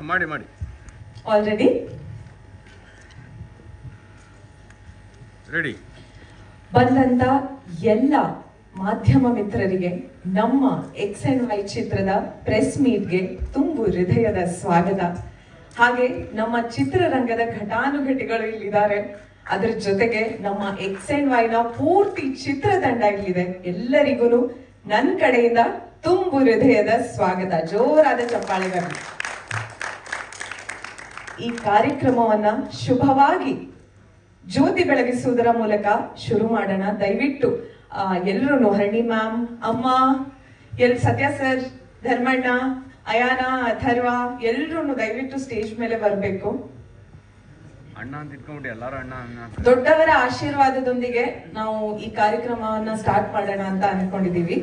ಮಾಡಿ ಮಾಡಿ already ready. ಬಂದಂತ ಎಲ್ಲ ಮಾಧ್ಯಮ ಮಿತ್ರರಿಗೆ ನಮ್ಮ XNY ಚಿತ್ರದ ಪ್ರೆಸ್ ಮೀಟ್ಗೆ ತುಂಬು ಹೃದಯದ ಸ್ವಾಗತ. ಹಾಗೆ ನಮ್ಮ ಚಿತ್ರರಂಗದ ಘಟಾನುಘಟಿಗಳು ಇಲ್ಲಿದ್ದಾರೆ. ಅದರ ಜೊತೆಗೆ ನಮ್ಮ XNY ನ ಪೂರ್ತಿ ಚಿತ್ರತಂಡ ಇಲ್ಲಿದೆ. ಎಲ್ಲರಿಗೂ ನನ್ನ ಕಡೆಯಿಂದ ತುಂಬು ಹೃದಯದ ಸ್ವಾಗತ. ಜೋರಾದ ಚಪ್ಪಾಳೆಗಳು. ಈ ಕಾರ್ಯಕ್ರಮವನ್ನ ಶುಭವಾಗಿ ಜ್ಯೋತಿ ಬೆಳಗಿಸುವುದರ ಮೂಲಕ ಶುರು ಮಾಡೋಣ. ದಯವಿಟ್ಟು ಎಲ್ಲರೂ ಹರಣಿ ಮ್ಯಾಮ್, ಅಮ್ಮ, ಸತ್ಯ ಸರ್, ಧರ್ಮಣ್ಣ, ಅಯಾನ, ಅಥರ್ವ ಎಲ್ಲರೂ ದಯವಿಟ್ಟು ಸ್ಟೇಜ್ ಮೇಲೆ ಬರಬೇಕು. ದೊಡ್ಡವರ ಆಶೀರ್ವಾದದೊಂದಿಗೆ ನಾವು ಈ ಕಾರ್ಯಕ್ರಮವನ್ನ ಸ್ಟಾರ್ಟ್ ಮಾಡೋಣ ಅಂತ ಅನ್ಕೊಂಡಿದೀವಿ.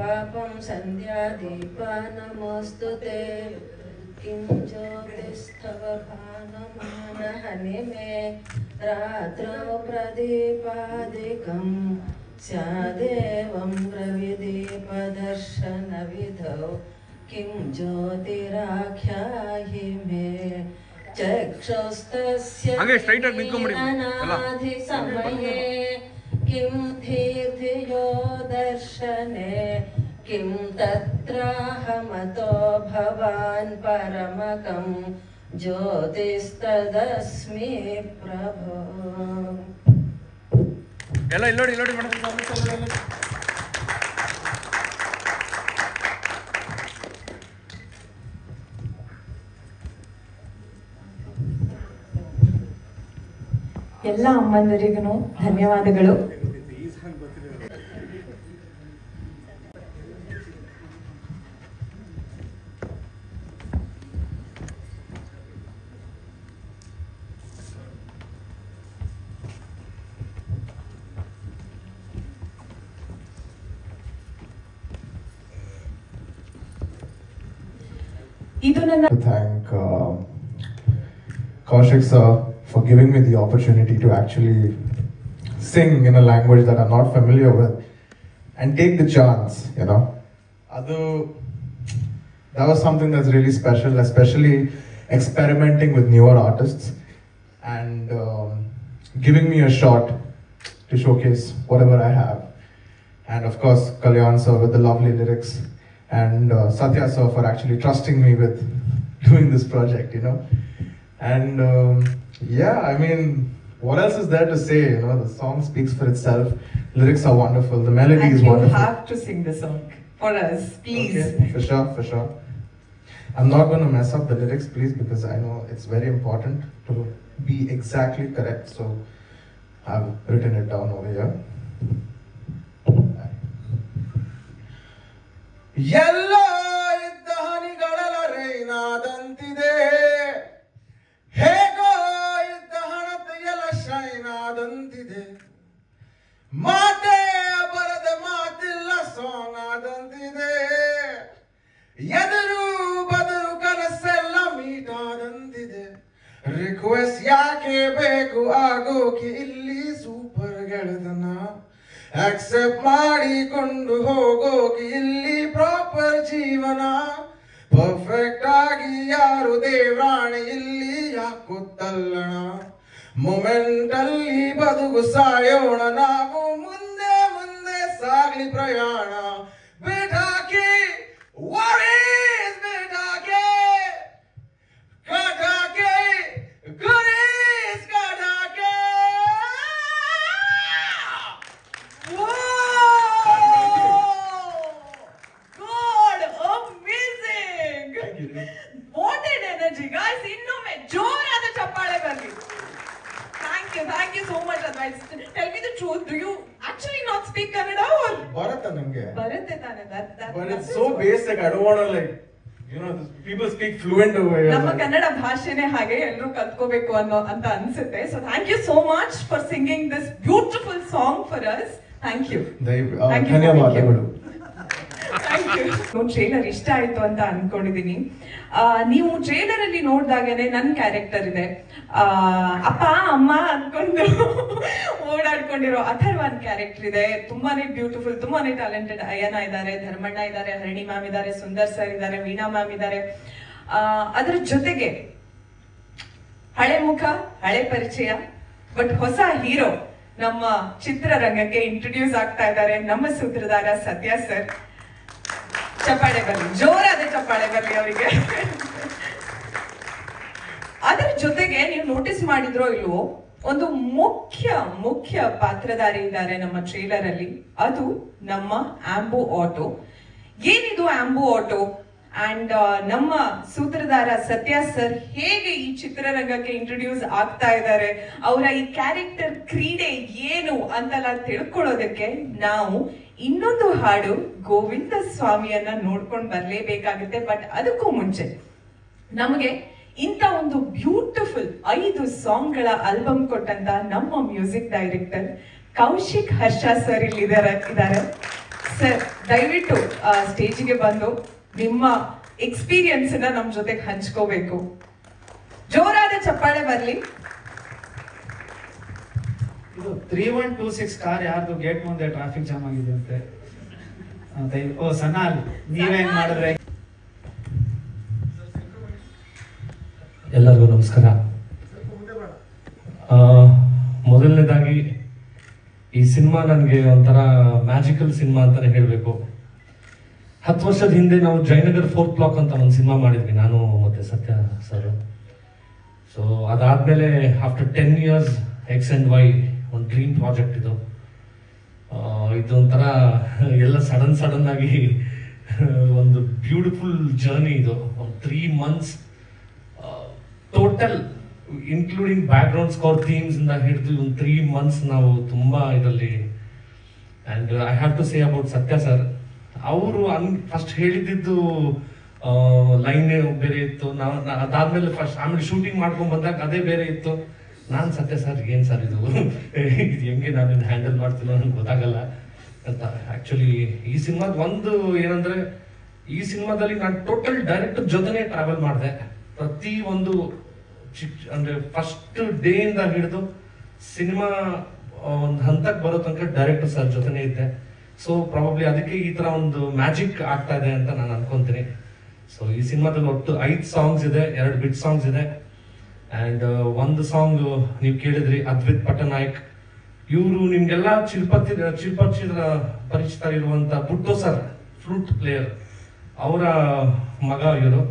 पापं संध्यादीपा नमोस्तुते किं ज्योतिस्तव भानुमानहनिमे रात्रौ प्रदीपादिकं स्यादेवं रविदीपदर्शनविधौ किं ज्योतिराख्याहि मे चक्षुस्तस्य अनाधिसमये किं तीर्थयो दर्शने किं तत्राहमतो भवान् परमकं ज्योतिस्तदस्मि प्रभो. ಎಲ್ಲ ಅಮ್ಮಂದರಿಗೂ ಧನ್ಯವಾದಗಳು. To thank Kaushik sir for giving me the opportunity to actually sing in a language that I'm not familiar with and take the chance, you know. That was something that's really special, especially experimenting with newer artists and giving me a shot to showcase whatever I have. And of course, Kalyan sir with the lovely lyrics. And Satya sir for actually trusting me with doing this project, you know. And yeah, I mean, what else is there to say? You know, the song speaks for itself. Lyrics are wonderful. The melody is wonderful. You have to sing the song for us, please. Okay, for sure, for sure. I'm not going to mess up the lyrics, please, because I know it's very important to be exactly correct. So I've written it down over here. ಎಲ್ಲೋ ಇದ್ದ ಹನಿಗಳಲ ರೈನಾದಂತಿದೆ, ಹೇಗೋ ಇದ್ದ ಹಣದ ಎಲ ಶೈನಾದಂತಿದೆ, ಮಾತೇ ಬರದ ಮಾತಿಲ್ಲ song ಆದಂತಿದೆ, ಎದುರು ಬದರು ಕನಸೆಲ್ಲ ಮೀಟಾದಂತಿದೆ, request ಯಾಕೆ ಬೇಕು ಆಗೋಕೆ ಇಲ್ಲಿ ಸೂಪರ್ ಗೆಳೆದನ, ಆಕ್ಸೆಪ್ಟ್ ಮಾಡಿಕೊಂಡು ಹೋಗೋಕೆ ಇಲ್ಲಿ ಪ್ರಾಪರ್ ಜೀವನ, ಪರ್ಫೆಕ್ಟ್ ಆಗಿ ಯಾರು ದೇವ್ರಾಣಿ ಇಲ್ಲಿ ಯಾಕೊತ್ತಲ್ಲಣ, ಮೊಮೆಂಟ್ ಅಲ್ಲಿ ಬದುಕು ಸಾಯೋಣ ನಾವು, ಮುಂದೆ ಮುಂದೆ ಸಾಗ್ಲಿ ಪ್ರಯಾಣ, ಬಿಟಾಕಿ worries ಬಿಟಾಕಿ ಕಟಾಕಿ ಗುರೀಸ್ ಕಟಾಕಿ. God, amazing! What an energy, guys! ಇನ್ನೊಮ್ಮೆ ಜೋರಾದ ಚಪ್ಪಾಳೆ ಬರಲಿ. Thank Thank you so much, Advait. Tell me the truth. Do you actually not speak Kannada or? Bharata nange. Bharat tane. But it's so basic. I don't want to like, people speak fluent over here. ನಮ್ಮ ಕನ್ನಡ ಭಾಷೆನೇ ಹಾಗೆ ಎಲ್ಲರೂ ಕಲ್ತ್ಕೋಬೇಕು ಅಂತ ಅನ್ಸುತ್ತೆ. So thank you so much for singing this beautiful song for us. Thank you. ಧನ್ಯವಾದಗಳು. Trailer ಇಷ್ಟ ಆಯ್ತು ಅಂತ ಅನ್ಕೊಂಡಿದೀನಿ. ನೀವು ಟ್ರೇಲರ್ ಅಲ್ಲಿ ನೋಡಿದಾಗನೆ ನನ್ನ ಕ್ಯಾರೆಕ್ಟರ್ ಇದೆ, ಅಪ್ಪ ಅಮ್ಮ ಅನ್ಕೊಂಡು ಓಡಾಡ್ಕೊಂಡಿರೋ ಅಥರ್ವನ್ ಕ್ಯಾರೆಕ್ಟರ್ ಇದೆ. ತುಂಬಾನೇ ಬ್ಯೂಟಿಫುಲ್, ತುಂಬಾನೇ ಟ್ಯಾಲೆಂಟೆಡ್. ಅಯ್ಯನ ಇದ್ದಾರೆ, ಧರ್ಮಣ್ಣ ಇದ್ದಾರೆ, ಹರಣಿ ಮ್ಯಾಮ್ ಇದ್ದಾರೆ, ಸುಂದರ್ ಸರ್ ಇದ್ದಾರೆ, ವೀಣಾ ಮ್ಯಾಮ್ ಇದ್ದಾರೆ. ಅದರ ಜೊತೆಗೆ ಹಳೆ ಮುಖ, ಹಳೆ ಪರಿಚಯ, ಬಟ್ ಹೊಸ ಹೀರೋ ನಮ್ಮ ಚಿತ್ರರಂಗಕ್ಕೆ ಇಂಟ್ರೊಡ್ಯೂಸ್ ಆಗ್ತಾ ಇದ್ದಾರೆ. ನಮ್ಮ ಸೂತ್ರಧಾರ ಸತ್ಯ ಸರ್. ಚಪ್ಪಾಳೆ ಬರ್ಲಿ, ಜೋರಾದ ಚಪ್ಪಾಳೆ ಬರ್ಲಿ ಅವರಿಗೆ. ಅದರ ಜೊತೆಗೆ ನೀವು ನೋಟಿಸ್ ಮಾಡಿದ್ರೋ ಇಲ್ವೋ, ಒಂದು ಮುಖ್ಯ ಪಾತ್ರಧಾರಿ ಇದ್ದಾರೆ ನಮ್ಮ ಟ್ರೇಲರ್ ಅಲ್ಲಿ. ಅದು ನಮ್ಮ ಆಂಬು ಆಟೋ. ಏನಿದು ಆಂಬು ಆಟೋ? ಅಂಡ್ ನಮ್ಮ ಸೂತ್ರಧಾರ ಸತ್ಯ ಸರ್ ಹೇಗೆ ಈ ಚಿತ್ರರಂಗಕ್ಕೆ ಇಂಟ್ರೊಡ್ಯೂಸ್ ಆಗ್ತಾ ಇದ್ದಾರೆ, ಅವರ ಈ ಕ್ಯಾರೆಕ್ಟರ್ ಕ್ರೀಡೆ ಏನು ಅಂತೆಲ್ಲ ತಿಳ್ಕೊಳ್ಳೋದಕ್ಕೆ ನಾವು ಇನ್ನೊಂದು ಹಾಡು ಗೋವಿಂದ ಸ್ವಾಮಿಯನ್ನ ನೋಡ್ಕೊಂಡು ಬರ್ಲೇಬೇಕಾಗುತ್ತೆ. ಬಟ್ ಅದಕ್ಕೂ ಮುಂಚೆ ನಮಗೆ ಇಂಥ ಒಂದು ಬ್ಯೂಟಿಫುಲ್ 5 ಸಾಂಗ್ಗಳ ಆಲ್ಬಮ್ ಕೊಟ್ಟಂತ ನಮ್ಮ ಮ್ಯೂಸಿಕ್ ಡೈರೆಕ್ಟರ್ ಕೌಶಿಕ್ ಹರ್ಷ ಸರ್ ಇಲ್ಲಿ ಇದ್ದಾರೆ. ಸರ್ ದಯವಿಟ್ಟು ಸ್ಟೇಜಿಗೆ ಬಂದು ನಿಮ್ಮ ಎಕ್ಸ್ಪೀರಿಯನ್ಸ್ ನ ನಮ್ ಜೊತೆಗೆ ಹಂಚ್ಕೋಬೇಕು. ಜೋರಾದ ಚಪ್ಪಾಳೆ ಬರ್ಲಿ. ಇದು 3126 ಕಾರ್ ಯಾರ್ದು ಗೇಟ್ ಮುಂದೆ ಟ್ರಾಫಿಕ್ ಜಾಮ್ ಆಗಿದೆ ಅಂತೆ. ಓ ಸನಾಲ್, ನೀವೇನ್ ಮಾಡಿದ್ರೆ? ಎಲ್ಲರಿಗೂ ನಮಸ್ಕಾರ. ಮೊದಲನೇದಾಗಿ ಈ ಸಿನಿಮಾ ನನಗೆ ಒಂಥರ ಮ್ಯಾಜಿಕಲ್ ಸಿನಿಮಾ ಅಂತಾನೆ ಹೇಳಬೇಕು. 10 ವರ್ಷದ ಹಿಂದೆ ನಾವು ಜಯನಗರ್ 4th ಬ್ಲಾಕ್ ಅಂತ ಒಂದು ಸಿನಿಮಾ ಮಾಡಿದ್ವಿ, ನಾನು ಮತ್ತೆ ಸತ್ಯ ಸರ್. ಸೊ ಅದಾದ್ಮೇಲೆ after 10 years X and Y ಒಂದು ಡ್ರೀಮ್ ಪ್ರಾಜೆಕ್ಟ್ ಇದು. ಇದೊಂಥರ ಎಲ್ಲ ಸಡನ್ ಆಗಿ ಒಂದು ಬ್ಯೂಟಿಫುಲ್ ಜರ್ನಿ ಇದು. ಒಂದು 3 months total including background score themes ಇಂದ ಹಿಡಿದು ಒಂದು 3 months ನಾವು ತುಂಬಾ ಇದರಲ್ಲಿ. And I have to say about Sathya sir, ಅವರು ಫಸ್ಟ್ ಹೇಳಿದ್ದು ಲೈನ್ ಬೇರೆ ಇತ್ತು. ಅದಾದ್ಮೇಲೆ ಆಮೇಲೆ ಶೂಟಿಂಗ್ ಮಾಡ್ಕೊಂಡ್ ಬಂದಾಗ ಅದೇ ಬೇರೆ ಇತ್ತು. ನಾನು ಸತ್ಯ ಸರ್ ಏನ್ ಸರ್ ಇದು ಹೆಂಗೆ ನಾನು ಹ್ಯಾಂಡಲ್ ಮಾಡ್ತೀನೋ ನನಗೆ ಗೊತ್ತಾಗಲ್ಲ ಅಂತ. ಆಕ್ಚುಲಿ ಈ ಸಿನಿಮಾದ ಒಂದು ಏನಂದ್ರೆ, ಈ ಸಿನಿಮಾದಲ್ಲಿ ನಾನು ಟೋಟಲ್ ಡೈರೆಕ್ಟರ್ ಜೊತೆನೆ ಟ್ರಾವೆಲ್ ಮಾಡಿದೆ. ಪ್ರತಿ ಒಂದು ಅಂದ್ರೆ ಫಸ್ಟ್ ಡೇ ಇಂದ ಹಿಡಿದು ಸಿನಿಮಾ ಒಂದು ಹಂತಕ್ಕೆ ಬರೋ ತನಕ ಡೈರೆಕ್ಟರ್ ಸರ್ ಜೊತೆನೆ ಇದ್ದೆ. ಸೊ ಪ್ರಾಬಬ್ಲಿ ಅದಕ್ಕೆ ಈ ತರ ಒಂದು ಮ್ಯಾಜಿಕ್ ಆಗ್ತಾ ಇದೆ ಅಂತ ನಾನು ಅನ್ಕೊಂತೀನಿ. ಸೊ ಈ ಸಿನಿಮಾದಲ್ಲಿ ಒಟ್ಟು 5 ಸಾಂಗ್ಸ್ ಇದೆ, 2 ಬಿಟ್ ಸಾಂಗ್ಸ್ ಇದೆ. ಅಂಡ್ ಒಂದು ಸಾಂಗ್ ನೀವು ಕೇಳಿದ್ರಿ, ಅದ್ವಿತ್ ಪಟ್ಟನಾಯಕ್. ಇವರು ನಿಮ್ಗೆಲ್ಲ ಪರಿಚಿತ ಇರುವಂತ ಬುಟ್ಟೋ ಸರ್, ಫ್ಲೂಟ್ ಪ್ಲೇಯರ್, ಅವರ ಮಗ ಇವರು.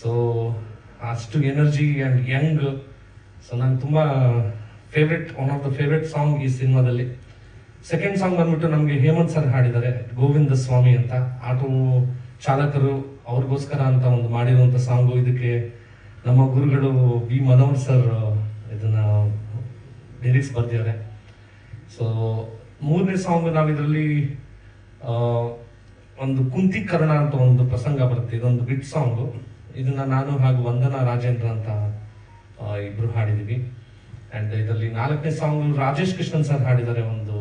ಸೊ ಅಷ್ಟು ಎನರ್ಜಿ ಅಂಡ್ ಯಂಗ್. ಸೊ ನಂಗೆ ತುಂಬಾ one of the favourite song ಈ ಸಿನಿಮಾದಲ್ಲಿ. ಸೆಕೆಂಡ್ ಸಾಂಗ್ ಬಂದ್ಬಿಟ್ಟು ನಮ್ಗೆ ಹೇಮಂತ್ ಸರ್ ಹಾಡಿದ್ದಾರೆ, ಗೋವಿಂದ ಸ್ವಾಮಿ ಅಂತ. ಆಟೋ ಚಾಲಕರು ಅವ್ರಿಗೋಸ್ಕರ ಅಂತ ಒಂದು ಮಾಡಿರುವಂತ ಸಾಂಗು. ಇದಕ್ಕೆ ನಮ್ಮ ಗುರುಗಳು ಬಿ ಮನೋಹರ್ ಸರ್ ಇದನ್ನ ಲಿರಿಕ್ಸ್ ಬರ್ದಿದ್ದಾರೆ. ಸೊ ಮೂರನೇ ಸಾಂಗ್ ನಾವಿದ್ರಲ್ಲಿ ಒಂದು ಕುಂತೀಕರಣ ಅಂತ ಒಂದು ಪ್ರಸಂಗ ಬರುತ್ತೆ. ಇದೊಂದು ಬಿಟ್ ಸಾಂಗು. ಇದನ್ನ ನಾನು ಹಾಗೂ ವಂದನಾ ರಾಜೇಂದ್ರ ಅಂತ ಇಬ್ರು ಹಾಡಿದೀವಿ. ಅಂಡ್ ಇದರಲ್ಲಿ 4ನೇ ಸಾಂಗ್ ರಾಜೇಶ್ ಕೃಷ್ಣನ್ ಸರ್ ಹಾಡಿದ್ದಾರೆ. ಒಂದು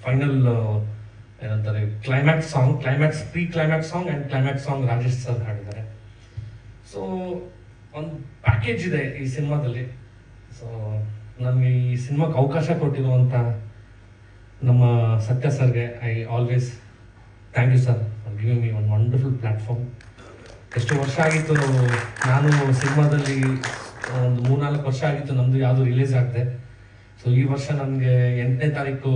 ಫೈನಲ್ ಏನಂತಾರೆ climax song, pre climax song and climax song Rajesh sir ಹಾಡಿದ್ದಾರೆ. ಸೊ ಒಂದು ಪ್ಯಾಕೇಜ್ ಇದೆ ಈ ಸಿನಿಮಾದಲ್ಲಿ. ಸೊ ನನಗೆ ಈ ಸಿನಿಮಾಕ್ಕೆ ಅವಕಾಶ ಕೊಟ್ಟಿರುವಂತ ನಮ್ಮ ಸತ್ಯ ಸರ್ಗೆ I always thank you sir for giving me one wonderful platform. ಎಷ್ಟು ವರ್ಷ ಆಗಿತ್ತು ನಾನು ಸಿನಿಮಾದಲ್ಲಿ, ಒಂದು 3-4 ವರ್ಷ ಆಗಿತ್ತು ನಮ್ದು ಯಾವುದು ರಿಲೀಸ್ ಆಗಿದೆ. ಸೊ ಈ ವರ್ಷ ನನಗೆ 8ನೇ ತಾರೀಕು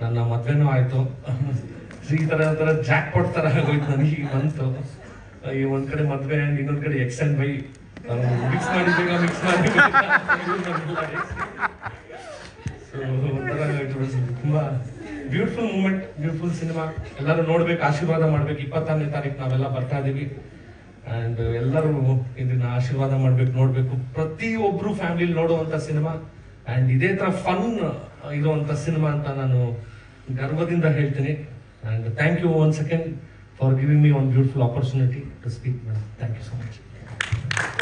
ನನ್ನ ಮದ್ವೆನೂ ಆಯ್ತು. ಈ ತರ ಜಾಕ್ ಪಾಟ್ ತರ ಆಗೋಯ್ತು ನನಗೆ ಈಗ ಬಂತು. ಈ ಒಂದ್ ಕಡೆ ಮದ್ವೆ, ಇನ್ನೊಂದ್ ಕಡೆ ಎಕ್ಸ್ ಅಂಡ್ ವೈ ಮಿಕ್ಸ್ ಮಾಡಿದ್ದಾಗ ಮಿಕ್ಸ್ ಮಾಡಿ ತುಂಬಾ ಬ್ಯೂಟಿಫುಲ್ ಮೂಮೆಂಟ್, ಬ್ಯೂಟಿಫುಲ್ ಸಿನಿಮಾ. ಎಲ್ಲರೂ ನೋಡ್ಬೇಕು, ಆಶೀರ್ವಾದ ಮಾಡ್ಬೇಕು. 26ನೇ ತಾರೀಕು ನಾವೆಲ್ಲ ಬರ್ತಾ ಇದೀವಿ. ಆ್ಯಂಡ್ ಎಲ್ಲರೂ ಇದನ್ನ ಆಶೀರ್ವಾದ ಮಾಡ್ಬೇಕು, ನೋಡಬೇಕು. ಪ್ರತಿಯೊಬ್ಬರು ಫ್ಯಾಮಿಲಿ ನೋಡುವಂಥ ಸಿನಿಮಾ ಆ್ಯಂಡ್ ಇದೇ ಥರ ಫನ್ ಇರುವಂಥ ಸಿನಿಮಾ ಅಂತ ನಾನು ಗರ್ವದಿಂದ ಹೇಳ್ತೀನಿ. And thank you one second for giving me one beautiful opportunity to speak. Thank you so much.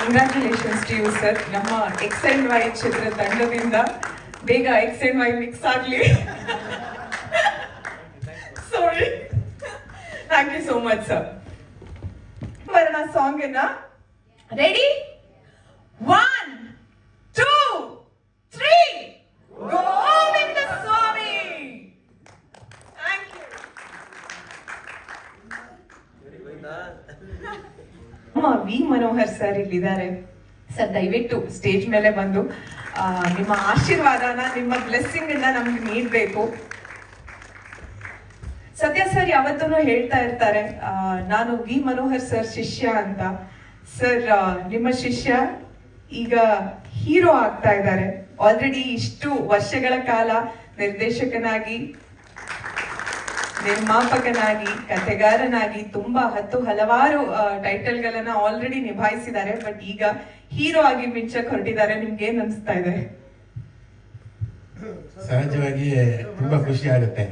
Congratulations to you sir. ನಮ್ಮ ಎಕ್ಸ್ ಅಂಡ್ ವೈ ಚಿತ್ರ ತಂಡದಿಂದ ಬೇಗ ಎಕ್ಸ್ ಅಂಡ್ ವೈ ಮಿಕ್ಸ್ ಆಗಲಿ. Sorry. Thank you so much sir. ಬರೋಣ song ಅನ್ನ. Ready? 1, 2, 3 Govinda Swamy. Thank you. V Manohar sir ಇಲ್ಲಿದ್ದಾರೆ sir. ದಯವಿಟ್ಟು stage ಮೇಲೆ ಬಂದು ನಿಮ್ಮ ಆಶೀರ್ವಾದನ, ನಿಮ್ಮ ಬ್ಲೆಸ್ಸಿಂಗ್ ಅನ್ನ ನಮ್ಗೆ ನೀಡಬೇಕು. ಸತ್ಯ ಸರ್ ಯಾವತ್ತೂ ಹೇಳ್ತಾ ಇರ್ತಾರೆ, ನಾನು ವಿ ಮನೋಹರ್ ಸರ್ ಶಿಷ್ಯ ಅಂತ. ಸರ್ ನಿಮ್ಮ ಶಿಷ್ಯ ಈಗ ಹೀರೋ ಆಗ್ತಾ ಇದ್ದಾರೆ. ಆಲ್ರೆಡಿ ಇಷ್ಟು ವರ್ಷಗಳ ಕಾಲ ನಿರ್ದೇಶಕನಾಗಿ, ನಿರ್ಮಾಪಕನಾಗಿ, ಕಥೆಗಾರನಾಗಿ ಹಲವಾರು ಟೈಟಲ್ಗಳನ್ನ ಆಲ್ರೆಡಿ ನಿಭಾಯಿಸಿದ್ದಾರೆ. ಬಟ್ ಈಗ ಹೀರೋ ಆಗಿ ಮಿಂಚಕ್ ಹೊರಟಿದ್ದಾರೆ. ನಿಮ್ಗೆ ಏನ್ ಅನ್ಸ್ತಾ ಇದೆ? ಸಹಜವಾಗಿ ತುಂಬಾ ಖುಷಿ ಆಗುತ್ತೆ.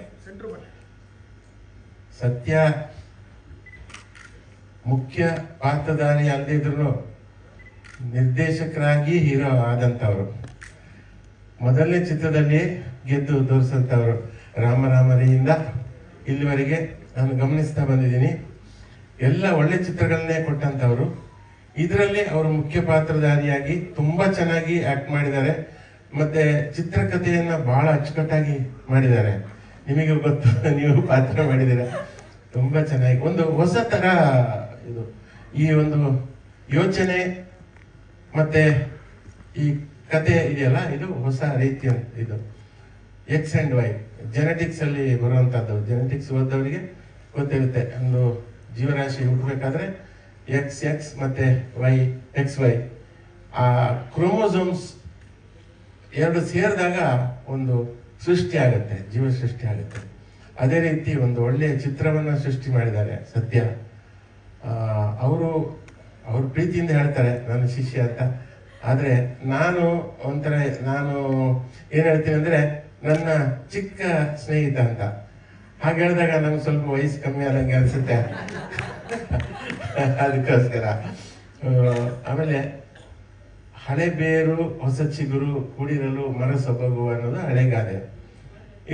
ಸತ್ಯ ಮುಖ್ಯ ಪಾತ್ರಧಾರಿ ಅಲ್ಲದೆ ಇದ್ರು ನಿರ್ದೇಶಕರಾಗಿ ಹೀರೋ ಆದಂತವ್ರು. ಮೊದಲನೇ ಚಿತ್ರದಲ್ಲಿ ಗೆದ್ದು ತೋರಿಸಂತವ್ರು. ರಾಮರಾಮರಿಯಿಂದ ಇಲ್ಲಿವರೆಗೆ ನಾನು ಗಮನಿಸ್ತಾ ಬಂದಿದ್ದೀನಿ. ಎಲ್ಲ ಒಳ್ಳೆ ಚಿತ್ರಗಳನ್ನೇ ಕೊಟ್ಟಂತವ್ರು. ಇದರಲ್ಲಿ ಅವರು ಮುಖ್ಯ ಪಾತ್ರಧಾರಿಯಾಗಿ ತುಂಬಾ ಚೆನ್ನಾಗಿ ಆಕ್ಟ್ ಮಾಡಿದ್ದಾರೆ. ಮತ್ತೆ ಚಿತ್ರಕಥೆಯನ್ನ ಬಹಳ ಅಚ್ಚುಕಟ್ಟಾಗಿ ಮಾಡಿದ್ದಾರೆ. ನಿಮಗೆ ಗೊತ್ತು, ನೀವು ಪಾತ್ರ ಮಾಡಿದ್ದೀರ, ತುಂಬಾ ಚೆನ್ನಾಗಿ. ಒಂದು ಹೊಸ ತರ ಇದು, ಈ ಒಂದು ಯೋಚನೆ ಮತ್ತೆ ಈ ಕತೆ ಇದೆಯಲ್ಲ, ಇದು ಹೊಸ ರೀತಿಯ ಇದು. ಎಕ್ಸ್ ಅಂಡ್ ವೈ ಜೆನೆಟಿಕ್ಸ್ ಅಲ್ಲಿ ಬರುವಂತದ್ದು. ಜೆನೆಟಿಕ್ಸ್ ಓದೋರಿಗೆ ಗೊತ್ತಿರುತ್ತೆ. ಒಂದು ಜೀವರಾಶಿ ಹುಟ್ಟಬೇಕಾದ್ರೆ ಎಕ್ಸ್ ಮತ್ತೆ XY ಆ ಕ್ರೋಮೋಸೋಮ್ಸ್ ಎರಡು ಸೇರಿದಾಗ ಒಂದು ಸೃಷ್ಟಿ ಆಗುತ್ತೆ, ಜೀವ ಸೃಷ್ಟಿ ಆಗುತ್ತೆ. ಅದೇ ರೀತಿ ಒಂದು ಒಳ್ಳೆಯ ಚಿತ್ರವನ್ನ ಸೃಷ್ಟಿ ಮಾಡಿದ್ದಾರೆ ಸತ್ಯ. ಅವರು ಅವ್ರ ಪ್ರೀತಿಯಿಂದ ಹೇಳ್ತಾರೆ ನಾನು ಶಿಷ್ಯ ಅಂತ. ಆದ್ರೆ ನಾನು ಏನ್ ಹೇಳ್ತೀನಿ ಅಂದ್ರೆ ನನ್ನ ಚಿಕ್ಕ ಸ್ನೇಹಿತ ಅಂತ. ಹಾಗೆ ಹೇಳಿದಾಗ ನಮ್ಗೆ ಸ್ವಲ್ಪ ವಯಸ್ಸು ಕಮ್ಮಿ ಆದಂಗೆ ಅನ್ಸುತ್ತೆ. ಅದಕ್ಕೋಸ್ಕರ ಆಮೇಲೆ ಹಳೆ ಬೇರು ಹೊಸ ಚಿಗುರು ಕೂಡಿರಲು ಮರ ಸೊಬಗು ಅನ್ನೋದು ಹಳೆಗಾದೆ.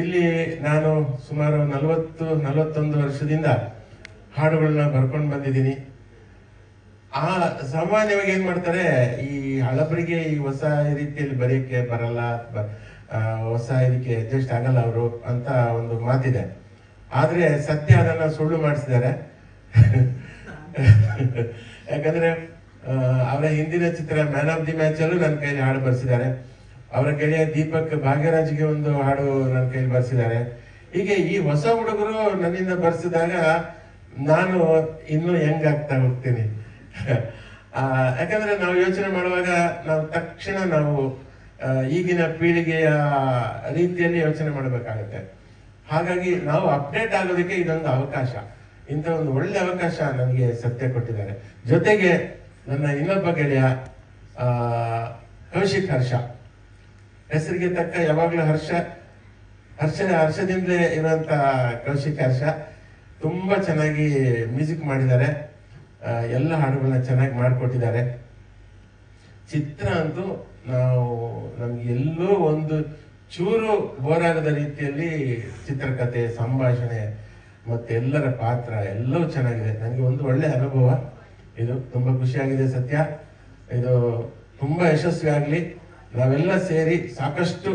ಇಲ್ಲಿ ನಾನು ಸುಮಾರು 41 ವರ್ಷದಿಂದ ಹಾಡುಗಳನ್ನ ಬರ್ಕೊಂಡು ಬಂದಿದ್ದೀನಿ. ಆ ಸಾಮಾನ್ಯವಾಗಿ ಏನ್ ಮಾಡ್ತಾರೆ, ಈ ಹಳಬರಿಗೆ ಈ ಹೊಸ ರೀತಿಯಲ್ಲಿ ಬರೆಯಕ್ಕೆ ಬರಲ್ಲ, ಹೊಸ ಇದಕ್ಕೆ ಅಡ್ಜಸ್ಟ್ ಆಗಲ್ಲ ಅವರು ಅಂತ ಒಂದು ಮಾತಿದೆ. ಆದ್ರೆ ಸತ್ಯ ಅದನ್ನ ಸುಳ್ಳು ಮಾಡಿಸಿದ್ದಾರೆ. ಯಾಕಂದ್ರೆ ಅವರ ಹಿಂದಿನ ಚಿತ್ರ ಮ್ಯಾನ್ ಆಫ್ ದಿ ಮ್ಯಾಚ್ ಅಲ್ಲೂ ನನ್ನ ಕೈಲಿ ಹಾಡು ಬರ್ಸಿದ್ದಾರೆ. ಅವರ ಗೆಳೆಯ ದೀಪಕ್ ಭಾಗ್ಯರಾಜ್ಗೆ ಒಂದು ಹಾಡು ನನ್ನ ಕೈಲಿ ಬರ್ಸಿದ್ದಾರೆ. ಹೀಗೆ ಈ ಹೊಸ ಹುಡುಗರು ನನ್ನಿಂದ ಬರ್ಸಿದಾಗ ನಾನು ಇನ್ನೂ ಯಂಗ್ ಆಗ್ತಾ ಹೋಗ್ತೀನಿ. ಯಾಕಂದ್ರೆ ನಾವು ಯೋಚನೆ ಮಾಡುವಾಗ ನಾವು ತಕ್ಷಣ ಈಗಿನ ಪೀಳಿಗೆಯ ರೀತಿಯಲ್ಲಿ ಯೋಚನೆ ಮಾಡಬೇಕಾಗತ್ತೆ. ಹಾಗಾಗಿ ನಾವು ಅಪ್ಡೇಟ್ ಆಗೋದಕ್ಕೆ ಇದೊಂದು ಅವಕಾಶ, ಇಂಥ ಒಂದು ಒಳ್ಳೆ ಅವಕಾಶ ನನಗೆ ಸತ್ಯ ಕೊಟ್ಟಿದ್ದಾರೆ. ಜೊತೆಗೆ ನನ್ನ ಇನ್ನೊಬ್ಬ ಗೆಳೆಯ ಕೌಶಿಕ್ ಹರ್ಷ, ಹೆಸರಿಗೆ ತಕ್ಕ ಯಾವಾಗ್ಲೂ ಹರ್ಷದಿಂದಲೇ ಇರುವಂತ ಕೌಶಿಕ್ ಹರ್ಷ ತುಂಬಾ ಚೆನ್ನಾಗಿ ಮ್ಯೂಸಿಕ್ ಮಾಡಿದ್ದಾರೆ. ಎಲ್ಲ ಹಾಡುಗಳನ್ನ ಚೆನ್ನಾಗಿ ಮಾಡಿಕೊಟ್ಟಿದ್ದಾರೆ. ಚಿತ್ರ ಅಂತೂ ನಮ್ಗೆ ಎಲ್ಲೋ ಒಂದು ಚೂರು ಬೋರಾಗದ ರೀತಿಯಲ್ಲಿ ಚಿತ್ರಕಥೆ, ಸಂಭಾಷಣೆ ಮತ್ತೆ ಎಲ್ಲರ ಪಾತ್ರ ಎಲ್ಲವೂ ಚೆನ್ನಾಗಿದೆ. ನನಗೆ ಒಂದು ಒಳ್ಳೆ ಅನುಭವ ಇದು. ತುಂಬಾ ಖುಷಿಯಾಗಿದೆ ಸತ್ಯ. ಇದು ತುಂಬಾ ಯಶಸ್ವಿ ಆಗ್ಲಿ. ನಾವೆಲ್ಲ ಸೇರಿ ಸಾಕಷ್ಟು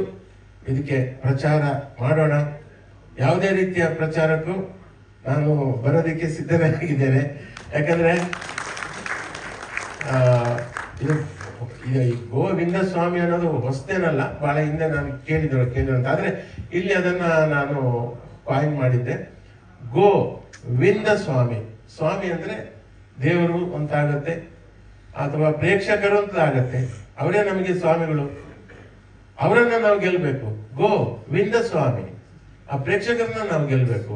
ಇದಕ್ಕೆ ಪ್ರಚಾರ ಮಾಡೋಣ. ಯಾವುದೇ ರೀತಿಯ ಪ್ರಚಾರಕ್ಕೂ ನಾನು ಬರೋದಕ್ಕೆ ಸಿದ್ಧನಾಗಿದ್ದೇನೆ. ಯಾಕಂದ್ರೆ ಇದು ಗೋವಿಂದ ಸ್ವಾಮಿ ಅನ್ನೋದು ಹೊಸತೇನಲ್ಲ, ಬಹಳ ಹಿಂದೆ ನಾನು ಕೇಳಿದ್ರು ಅಂತ. ಆದ್ರೆ ಇಲ್ಲಿ ಅದನ್ನ ನಾನು ಕಾಯಿನ್ ಮಾಡಿದ್ದೆ. ಗೋವಿಂದ ಸ್ವಾಮಿ. ಸ್ವಾಮಿ ಅಂದ್ರೆ ದೇವರು ಅಂತ ಆಗತ್ತೆ, ಅಥವಾ ಪ್ರೇಕ್ಷಕರು ಅಂತ ಆಗತ್ತೆ. ಅವರೇ ನಮಗೆ ಸ್ವಾಮಿಗಳು, ಅವರನ್ನ ನಾವು ಗೆಲ್ಬೇಕು. ಗೋವಿಂದ ಸ್ವಾಮಿ, ಆ ಪ್ರೇಕ್ಷಕರನ್ನ ನಾವು ಗೆಲ್ಬೇಕು.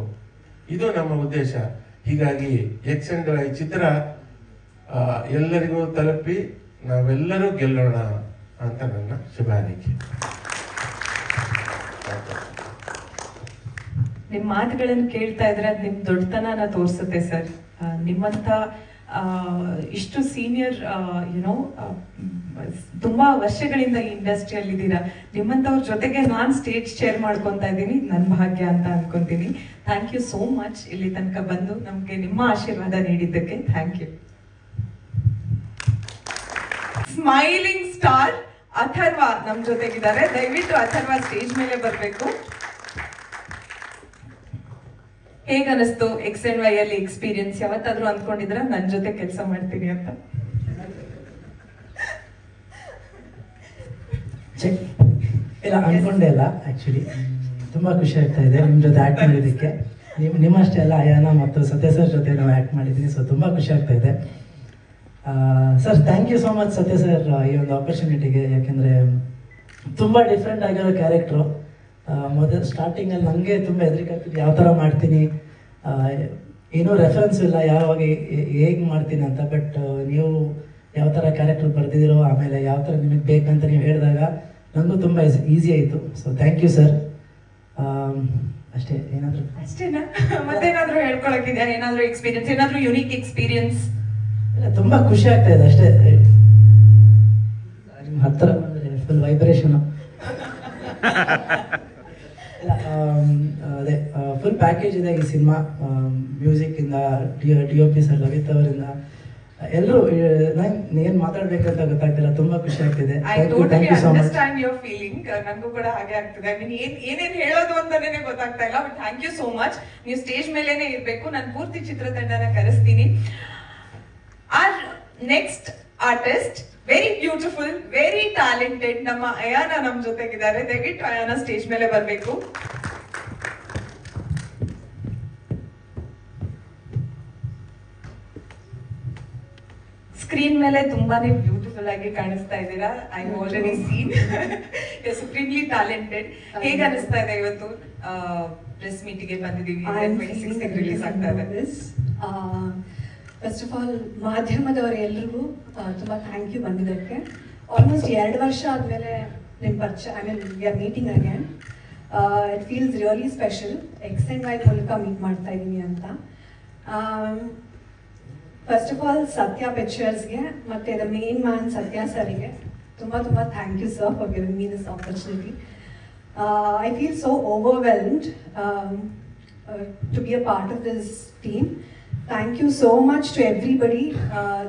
ಇದು ನಮ್ಮ ಉದ್ದೇಶ. ಹೀಗಾಗಿ ಎಕ್ಸ್ ಅಂಡ್ ವೈ ಚಿತ್ರ ಎಲ್ಲರಿಗೂ ತಲುಪಿ ನಾವೆಲ್ಲರೂ ಗೆಲ್ಲೋಣ ಅಂತ ನನ್ನ ಶುಭ ಹಾರೈಕೆ. ನಿಮ್ ಮಾತುಗಳನ್ನು ಕೇಳ್ತಾ ಇದ್ರೆ ಅದು ನಿಮ್ ದೊಡ್ಡತನ ತೋರಿಸುತ್ತೆ ಸರ್. ನಿಮ್ಮಂತ ಇಷ್ಟು ಸೀನಿಯರ್ ಯುನೋ ತುಂಬಾ ವರ್ಷಗಳಿಂದ ಈ ಇಂಡಸ್ಟ್ರಿಯಲ್ಲಿ ಇದ್ದೀರಾ. ನಿಮ್ಮಂತವ್ರ ಜೊತೆಗೆ ನಾನು ಸ್ಟೇಜ್ ಶೇರ್ ಮಾಡ್ಕೊತಾ ಇದ್ದೀನಿ, ನನ್ನ ಭಾಗ್ಯ ಅಂತ ಅನ್ಕೊಂತೀನಿ. ಥ್ಯಾಂಕ್ ಯು ಸೋ ಮಚ್ ಇಲ್ಲಿ ತನಕ ಬಂದು ನಮ್ಗೆ ನಿಮ್ಮ ಆಶೀರ್ವಾದ ನೀಡಿದ್ದಕ್ಕೆ. Thank you. Smiling star Atharva ನಮ್ ಜೊತೆಗಿದ್ದಾರೆ. ದಯವಿಟ್ಟು ಅಥರ್ವ ಸ್ಟೇಜ್ ಮೇಲೆ ಬರ್ಬೇಕು. ಹೇಗನಿಸ್ತು XNY ಅಲ್ಲಿ ಎಕ್ಸ್ಪೀರಿಯನ್ಸ್? ಯಾವತ್ತಾದ್ರೂ ಅನ್ಕೊಂಡಿದ್ರ ನನ್ ಜೊತೆ ಕೆಲಸ ಮಾಡ್ತೀನಿ ಅಂತ? ಇಲ್ಲ, ಅನ್ಕೊಂಡೇ ಇಲ್ಲ ಆಕ್ಚುಲಿ. ತುಂಬಾ ಖುಷಿ ಆಗ್ತಾ ಇದೆ ನಿಮ್ ಜೊತೆ ಆಕ್ಟ್ ಮಾಡಿದ್ದಕ್ಕೆ. ನಿಮ್ಮಷ್ಟೇ ಅಲ್ಲ, ಅಯಾನ ಮತ್ತು ಸತ್ಯ ಸರ್ ಜೊತೆ ನಾವು ಆಕ್ಟ್ ಮಾಡಿದ್ದೀನಿ. ಸೊ ತುಂಬಾ ಖುಷಿ ಆಗ್ತಾ ಇದೆ sir. Thank you so much Sathya sir ಈ ಒಂದು ಆಪರ್ಚುನಿಟಿಗೆ. ಯಾಕೆಂದ್ರೆ ತುಂಬಾ ಡಿಫ್ರೆಂಟ್ ಆಗಿರೋ ಕ್ಯಾರೆಕ್ಟ್ರು. ಮೊದಲು ಸ್ಟಾರ್ಟಿಂಗಲ್ಲಿ ನನಗೆ ತುಂಬ ಹೆದರಿಕೆ ಆಗ್ತಿತ್ತು, ಯಾವ ಥರ ಮಾಡ್ತೀನಿ, ಏನೂ ರೆಫರೆನ್ಸ್ ಇಲ್ಲ ಯಾವಾಗ ಹೇಗೆ ಮಾಡ್ತೀನಿ ಅಂತ. ಬಟ್ ನೀವು ಯಾವ ಥರ ಕ್ಯಾರೆಕ್ಟರ್ ಬರೆದಿದ್ದೀರೋ, ಆಮೇಲೆ ಯಾವ ಥರ ನಿಮಗೆ ಬೇಕಂತ ನೀವು ಹೇಳಿದಾಗ ನನಗೂ ತುಂಬ ಈಸಿ ಆಯಿತು. So thank you sir. ಅಷ್ಟೇ. ಏನಾದರೂ ಅಷ್ಟೇನಾ? ಮತ್ತೇನಾದ್ರೂ ಹೇಳ್ಕೊಳಕ್ಕಿದೆಯಾ? ಏನಾದ್ರೂ ಎಕ್ಸ್ಪೀರಿಯನ್ಸ್, ಏನಾದ್ರೂ ಯುನೀಕ್ ಎಕ್ಸ್ಪೀರಿಯನ್ಸ್? ಇಲ್ಲ, ತುಂಬ ಖುಷಿ ಆಗ್ತಾ ಇದೆ ಅಷ್ಟೇ. ನಿಮ್ಮ ಹತ್ತಿರ ಬಂದರೆ ಫುಲ್ ವೈಬ್ರೇಷನು. ಅದೇ ಫುಲ್ ಪ್ಯಾಕೇಜ್ ಇದೆ ಈ ಸಿನಿಮಾ. ಮ್ಯೂಸಿಕ್ಕಿಂದ DOP ಸರ್ ಲಲಿತ್ ಅವರಿಂದ ಎಲ್ಲರೂ. ನಂಗೆ ಏನು ಮಾತಾಡ್ಬೇಕಂತ ಗೊತ್ತಾಗ್ತಿಲ್ಲ, ತುಂಬಾ ಖುಷಿ ಆಗ್ತಿದೆ. Totally understand your feeling. ನನಗೂ ಕೂಡ ಹಾಗೆ ಆಗ್ತಿದೆ. ಐ ಮೀನ್ ಏನೇನ್ ಹೇಳೋದು ಅಂತಾನೆ ಗೊತ್ತಾಗ್ತಾ ಇಲ್ಲ. But thank you so much. ನೀವು ಸ್ಟೇಜ್ ಮೇಲೇನೆ ಇರ್ಬೇಕು. ನಾನು ಪೂರ್ತಿ ಚಿತ್ರತಂಡನ ಕರೆಸ್ತೀನಿ. Our next artist, very beautiful, very talented ನಮ್ಮ ಅಯಾನ ನಮ್ ಜೊತೆಗಿದ್ದಾರೆ. ದಯವಿಟ್ಟು ಅಯಾನ ಸ್ಟೇಜ್ ಮೇಲೆ ಬರ್ಬೇಕು. ಸ್ಕ್ರೀನ್ ಮೇಲೆ ತುಂಬಾನೇ ಬ್ಯೂಟಿಫುಲ್ ಆಗಿ ಕಾಣಿಸ್ತಾ ಇದ್ದೀರಾ. I already scene. Supremely talented. ಹೇಗೆ ಅನಿಸ್ತಾ ಇದೆ ಇವತ್ತು ಪ್ರೆಸ್ ಮೀಟಿಗೆ ಬಂದಿದ್ದೀವಿ? 26 ರಿಲೀಸ್ ಆಗ್ತಾ ಇದೆ. ಫಸ್ಟ್ ಆಫ್ ಆಲ್ ಮಾಧ್ಯಮದವರು ಎಲ್ರಿಗೂ ತುಂಬ ಥ್ಯಾಂಕ್ ಯು ಬಂದಿದ್ದಕ್ಕೆ. ಆಲ್ಮೋಸ್ಟ್ 2 ವರ್ಷ ಆದಮೇಲೆ ನಿಮ್ಮ ಪರಿಚಯ, I mean we are meeting again. It feels really special. XNY ಮೂಲಕ ಮೀಟ್ ಮಾಡ್ತಾ ಇದ್ದೀನಿ ಅಂತ. ಫಸ್ಟ್ ಆಫ್ ಆಲ್ ಸತ್ಯ ಪಿಕ್ಚರ್ಸ್ಗೆ ಮತ್ತು ದ ಮೇನ್ ಮ್ಯಾನ್ ಸತ್ಯ ಸರಿಗೆ ತುಂಬ ತುಂಬ thank you sir for giving me this opportunity. I feel so overwhelmed to be a part of this team. Thank you so much to everybody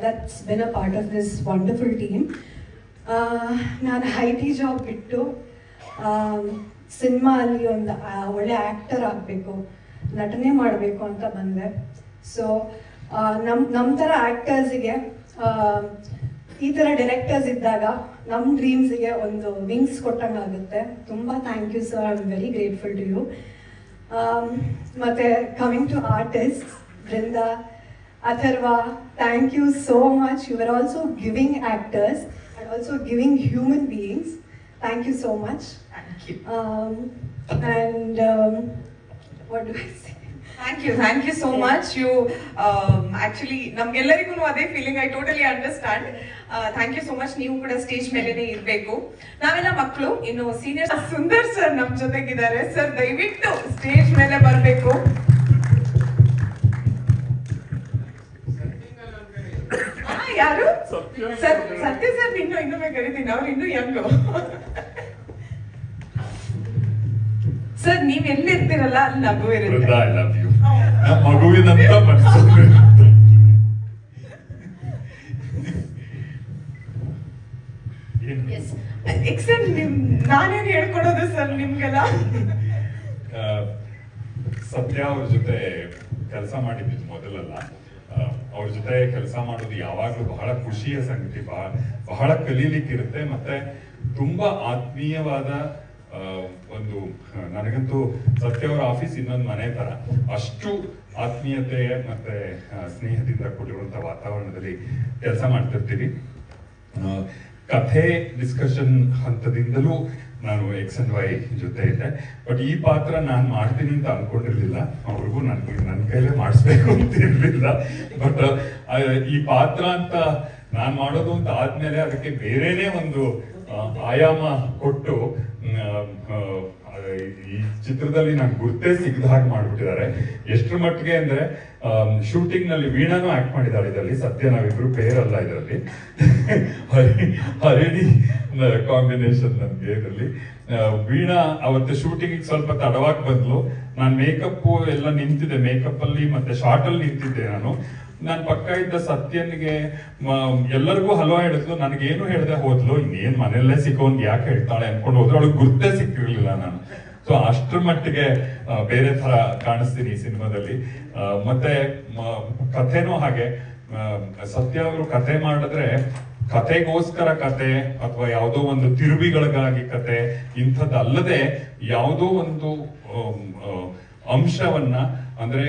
that's been a part of this wonderful team. ನಾನು IT job ಬಿಟ್ಟು cinema ಅಲ್ಲಿ ಒಂದು ಒಳ್ಳೆ actor ಆಗಬೇಕು, ನಟನೆ ಮಾಡಬೇಕು ಅಂತ ಬಂದೆ. ಸೊ ನಮ್ಮ ಥರ ಆ್ಯಕ್ಟರ್ಸಿಗೆ ಈ ಥರ ಡೈರೆಕ್ಟರ್ಸ್ ಇದ್ದಾಗ ನಮ್ಮ ಡ್ರೀಮ್ಸಿಗೆ ಒಂದು ವಿಂಗ್ಸ್ ಕೊಟ್ಟಂಗೆ ಆಗುತ್ತೆ. ತುಂಬ thank you sir. I am very grateful to you. ಮತ್ತು coming to artist, Brinda, Atharva, thank you so much. You were also giving actors and also giving human beings. Thank you so much. Thank you. What do I say? Thank you so much. You actually ನಮ್ಗೆಲ್ಲರಿಗೂ ಅದೇ feeling. I totally understand. Thank you so much. ನೀವು ಕೂಡ stage ಮೇಲೆನೆ ಇರಬೇಕು. ನಾವೆಲ್ಲ ಮಕ್ಕಳು, ಇನ್ನು senior Sundar sir ನಮ್ ಜೊತೆಗಿದ್ದಾರೆ. ಸರ್ ದಯವಿಟ್ಟು ಸ್ಟೇಜ್ ಮೇಲೆ ಬರಬೇಕು. ಯಾರು? ಸತ್ಯ ಸರ್ ಇನ್ನೊಮ್ಮೆ ಕರಿತೀನಿ. ಅವ್ರು ಇನ್ನೂ ಯಂಗು. ಸರ್ ನೀವ್ ಎಲ್ಲಿರ್ತೀರಲ್ಲ ಅಲ್ಲಿ ನಗು ಇರುತ್ತೆ. ಮಗುವಿನಂತ ಮನಸ್ಸು. ನಾನೇನು ಹೇಳ್ಕೊಡೋದು ಸರ್ ನಿಮ್ಗೆಲ್ಲ? ಸತ್ಯ ಅವ್ರ ಜೊತೆ ಕೆಲಸ ಮಾಡಿದ್ದು ಮೊದಲಲ್ಲ. ಅವ್ರ ಜೊತೆ ಕೆಲಸ ಮಾಡೋದು ಯಾವಾಗ್ಲೂ ಬಹಳ ಖುಷಿಯ ಸಂಗತಿ, ಬಹಳ ಕಲೀಲಿಕ್ಕಿರುತ್ತೆ. ಮತ್ತೆ ತುಂಬಾ ಆತ್ಮೀಯವಾದ ಒಂದು, ನನಗಂತೂ ಸತ್ಯ ಅವರ ಆಫೀಸ್ ಇನ್ನೊಂದು ಮನೆ ತರ. ಅಷ್ಟು ಆತ್ಮೀಯತೆ ಮತ್ತೆ ಸ್ನೇಹದಿಂದ ಕೂಡಿರುವಂತ ವಾತಾವರಣದಲ್ಲಿ ಕೆಲಸ ಮಾಡ್ತಿರ್ತೀವಿ. ಕಥೆ ಡಿಸ್ಕಷನ್ ಹಂತದಿಂದಲೂ ನಾನು XNY ಜೊತೆ ಇದ್ದೆ. ಬಟ್ ಈ ಪಾತ್ರ ನಾನು ಮಾಡ್ತೀನಿ ಅಂತ ಅನ್ಕೊಂಡಿರ್ಲಿಲ್ಲ, ಅವ್ರಿಗೂ ನನ್ನ ಕೈಲೇ ಮಾಡಿಸ್ಬೇಕು ಅಂತ ಇರ್ಲಿಲ್ಲ. ಬಟ್ ಈ ಪಾತ್ರ ಅಂತ ನಾನು ಮಾಡೋದು ಅಂತ ಆದ್ಮೇಲೆ ಅದಕ್ಕೆ ಬೇರೆನೆ ಒಂದು ಆಯಾಮ ಕೊಟ್ಟು ಈ ಚಿತ್ರದಲ್ಲಿ ನಾನು ಗುರ್ತೇ ಸಿಗದ ಹಾಗೆ ಮಾಡ್ಬಿಟ್ಟಿದ್ದಾರೆ. ಎಷ್ಟರ ಮಟ್ಟಿಗೆ ಅಂದ್ರೆ ಶೂಟಿಂಗ್ ನಲ್ಲಿ ವೀಣಾನು ಆಕ್ಟ್ ಮಾಡಿದ್ದಾರೆ ಇದರಲ್ಲಿ. ಸತ್ಯ ನಾವಿಬ್ರು ಪೇರ್ ಅಲ್ಲ ಇದರಲ್ಲಿ, ಹರಿಣಿ ಕಾಂಬಿನೇಷನ್ ನನ್ಗೆ ಇದರಲ್ಲಿ. ವೀಣಾ ಅವತ್ತು ಶೂಟಿಂಗ್ ಸ್ವಲ್ಪ ತಡವಾಗಿ ಬಂದ್ಲು. ನಾನು ಮೇಕಪ್ ಎಲ್ಲ ನಿಂತಿದ್ದೆ, ಮೇಕಪ್ ಅಲ್ಲಿ ಮತ್ತೆ ಶಾರ್ಟ್ ಅಲ್ಲಿ ನಿಂತಿದ್ದೆ. ನಾನು ಪಕ್ಕ ಇದ್ದ ಸತ್ಯನ್ಗೆ ಎಲ್ಲರಿಗೂ ಹಲೋ ಹೇಳಿದ್ಲು, ನನಗೇನು ಹೇಳ್ದೆ ಹೋದ್ಲು. ಇನ್ನೇನ್ ಮನೆಯಲ್ಲೇ ಸಿಕ್ಕೋನ್ಗೆ ಯಾಕೆ ಹೇಳ್ತಾಳೆ ಅನ್ಕೊಂಡು ಹೋದ್ರೆ ಅವಳಿಗೆ ಗುರ್ತೇ ಸಿಕ್ಕಿರ್ಲಿಲ್ಲ ನಾನು. ಸೊ ಅಷ್ಟ್ರ ಮಟ್ಟಿಗೆ ಬೇರೆ ತರ ಕಾಣಿಸ್ತೀನಿ ಈ ಸಿನಿಮಾದಲ್ಲಿ. ಮತ್ತೆ ಕಥೆನೂ ಹಾಗೆ, ಸತ್ಯ ಅವರು ಕಥೆ ಮಾಡಿದ್ರೆ ಕಥೆಗೋಸ್ಕರ ಕತೆ ಅಥವಾ ಯಾವುದೋ ಒಂದು ತಿರುವಿಗಳಿಗಾಗಿ ಕತೆ ಇಂಥದ್ದಲ್ಲದೆ ಯಾವುದೋ ಒಂದು ಅಂಶವನ್ನ, ಅಂದ್ರೆ